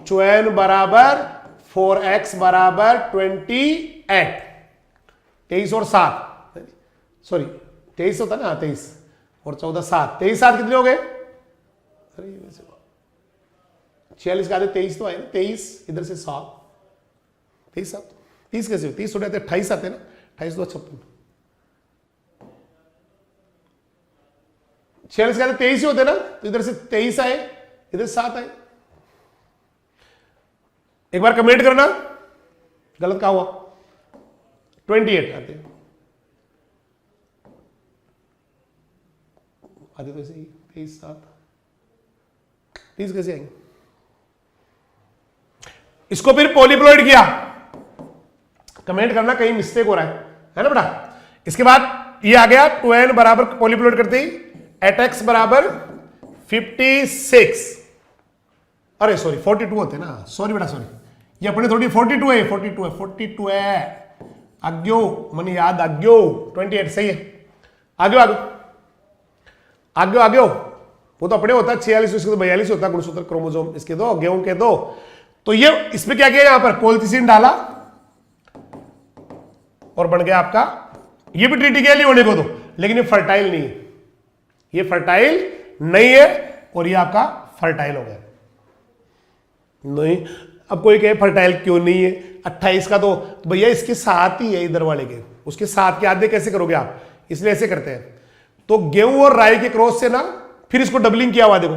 2n बराबर 4x बराबर 28। 23 और 7, सॉरी 23 होता ना, 23 और 14 7, 23 7 कितने हो गए? अरे 46 का 23 तो आए ना, 23 इधर से 7, 23 7, 30 कैसे हो? 30 थोड़े आते, 28 आते ना, 28 2 56, 46 का 23 ही होते ना, तो इधर से 23 आए, इधर 7 आए। एक बार कमेंट करना गलत क्या हुआ। 28 आते हैं, आते तो ऐसे ही 23 7, 30 कैसे आएंगे? इसको फिर पॉलीप्लॉइड किया, कमेंट करना कहीं मिस्टेक हो रहा है ना बेटा। इसके बाद ये आ गया 2n बराबर पॉलीप्लॉइड करते ही एट x बराबर 56, अरे सॉरी 42 होते ना, सॉरी बेटा सॉरी, ये अपने थोड़ी 42 है, 42 है, आग्यो मन याद आग्यो 28 सही है। आगे आगे आगे आगे वो तो अपने होता है 46, इसके तो 42 होता है गुणसूत्र क्रोमोसोम इसके दो, गेहूं के दो। तो ये इसमें क्या किया? यहां पर कोल्थिसिन डाला और बन गया आपका, ये भी ट्रिटिकल ही होने को दो, लेकिन ये फर्टाइल नहीं है, ये फर्टाइल नहीं है, और ये आपका फर्टाइल हो गया। नहीं, अब कोई कहे फर्टाइल क्यों नहीं है? 28 का तो भैया इसके साथ ही है, इधर वाले के, उसके साथ के आधे कैसे करोगे आप? इसलिए ऐसे करते हैं। तो गेहूं और राई के क्रॉस से ना फिर इसको डबलिंग किया हुआ, देखो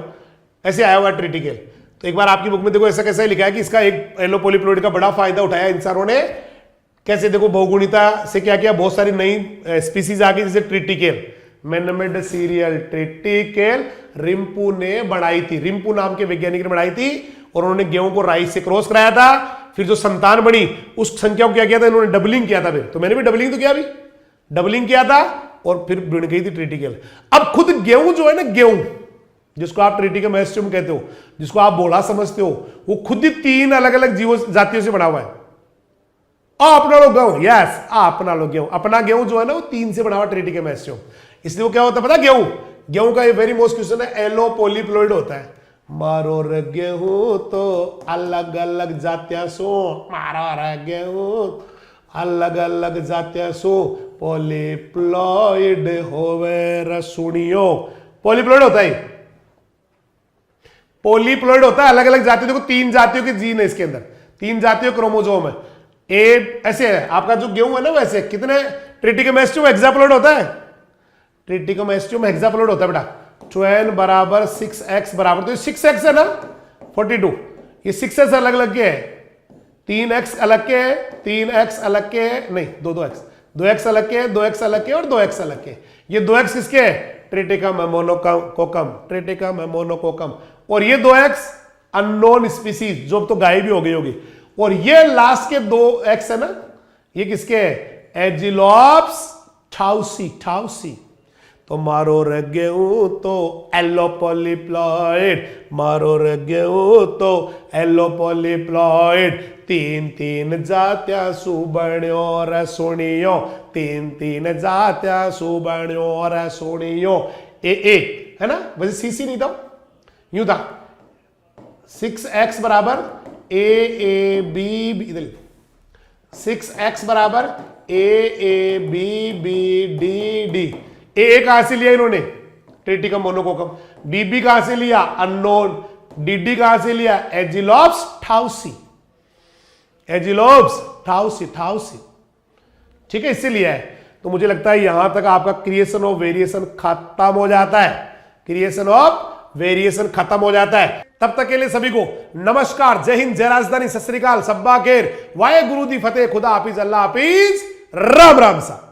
ऐसे आया हुआ ट्रिटिकल। तो एक बार आपकी बुक में देखो ऐसा कैसा लिखा है कि इसका एक एलो पॉलीप्लॉइड का बड़ा फायदा उठाया इंसानों ने। कैसे? देखो बहुगुणिता से क्या किया, बहुत सारी नई स्पीसीज आ गई, जैसे ट्रिटिकल, मैनमेड सीरियल ट्रिटिकल रिम्पू ने बढ़ाई थी, रिम्पू नाम के वैज्ञानिक ने बढ़ाई थी, और उन्होंने गेहूं को राई से क्रॉस कराया था। फिर जो संतान बनी उस संख्या को क्या किया था इन्होंने? डबलिंग किया था। फिर तो मैंने भी डबलिंग तो किया, भी डबलिंग किया था, और फिर बन गई थी ट्रिटिकल। अब खुद गेहूं जो है ना, गेहूं जिसको आप ट्रिटिकम एस्टियम कहते हो, जिसको आप बोला समझते हो, वो खुद ही 3 अलग अलग जीव जातियों से बना हुआ है। अपना लो गेहूं, यस अपना लो गेहूं, अपना गेहूं जो है ना वो 3 से बना हुआ ट्रिटिकम एस्टियम। इसलिए वो क्या होता है पता? गेहूं का ये वेरी मोस्ट क्वेश्चन है, एलो पॉलीप्लॉइड होता है। मारो रे गेहूं तो अलग अलग जातियां सो, मारो रे गेहूं अलग अलग जातियां सो, पॉलीप्लॉइड होवे रसुणियो। पॉलीप्लॉइड होता है, पॉलीप्लॉइड होता है, अलग अलग जातियों, देखो 3 जातियों के जीन है इसके अंदर, 3 जातियों क्रोमोसोम है। ए ऐसे है आपका जो गेहूं है ना, वैसे कितने ट्रिटिकम एस्टियम हेक्साप्लॉइड होता है? ट्रिटिकम एस्टियम हेक्साप्लॉइड होता है बेटा। 2n बराबर 6x बराबर, तो 6x है ना 42, ये 6s अलग अलग के है, 3x अलग के है, 3x अलग के है, नहीं 2x अलग के है, 2x अलग के और 2x अलग के। ये 2x किसके है? Triticum monococcum, Triticum monococcum. और ये 2x अननोन स्पीसीज, जो अब तो गायब भी हो गई होगी। और ये लास्ट के 2x है ना, ये किसके है? एजिलोप्स ठाउसी। तो मारो रे गेहूं तो एलो पॉलीप्लॉइड, मारो रे गेहूं तो एलो पॉलीप्लॉइड, 3 जात्या सुबण्यो रसुणियो, 3 जात्या सुबण्यो रसुणियो। ए है ना, वैसे सीसी नहीं था, यूं था 6x बराबर ए बी, इधर 6x बराबर A B B D D. A कहां से लिया इन्होंने? ट्रिटिकम मोनोकोकम। बीबी कहां से लिया, अननोन। डीडी कहां से लिया, एजिलोप्स थाउसी, एजिलोप्स थाउसी, थाउसी, ठीक है, इससे लिया है। तो मुझे लगता है यहां तक आपका क्रिएशन ऑफ वेरिएशन खत्म हो जाता है, क्रिएशन ऑफ वेरिएशन खत्म हो जाता है। तब तक के लिए सभी को नमस्कार, जय हिंद, जय राजधानी, सत श्री अकाल, सब्बा खेर, वाहे गुरु दी फतेह, खुदा हाफिज, अल्लाह हाफिज, राम राम सा।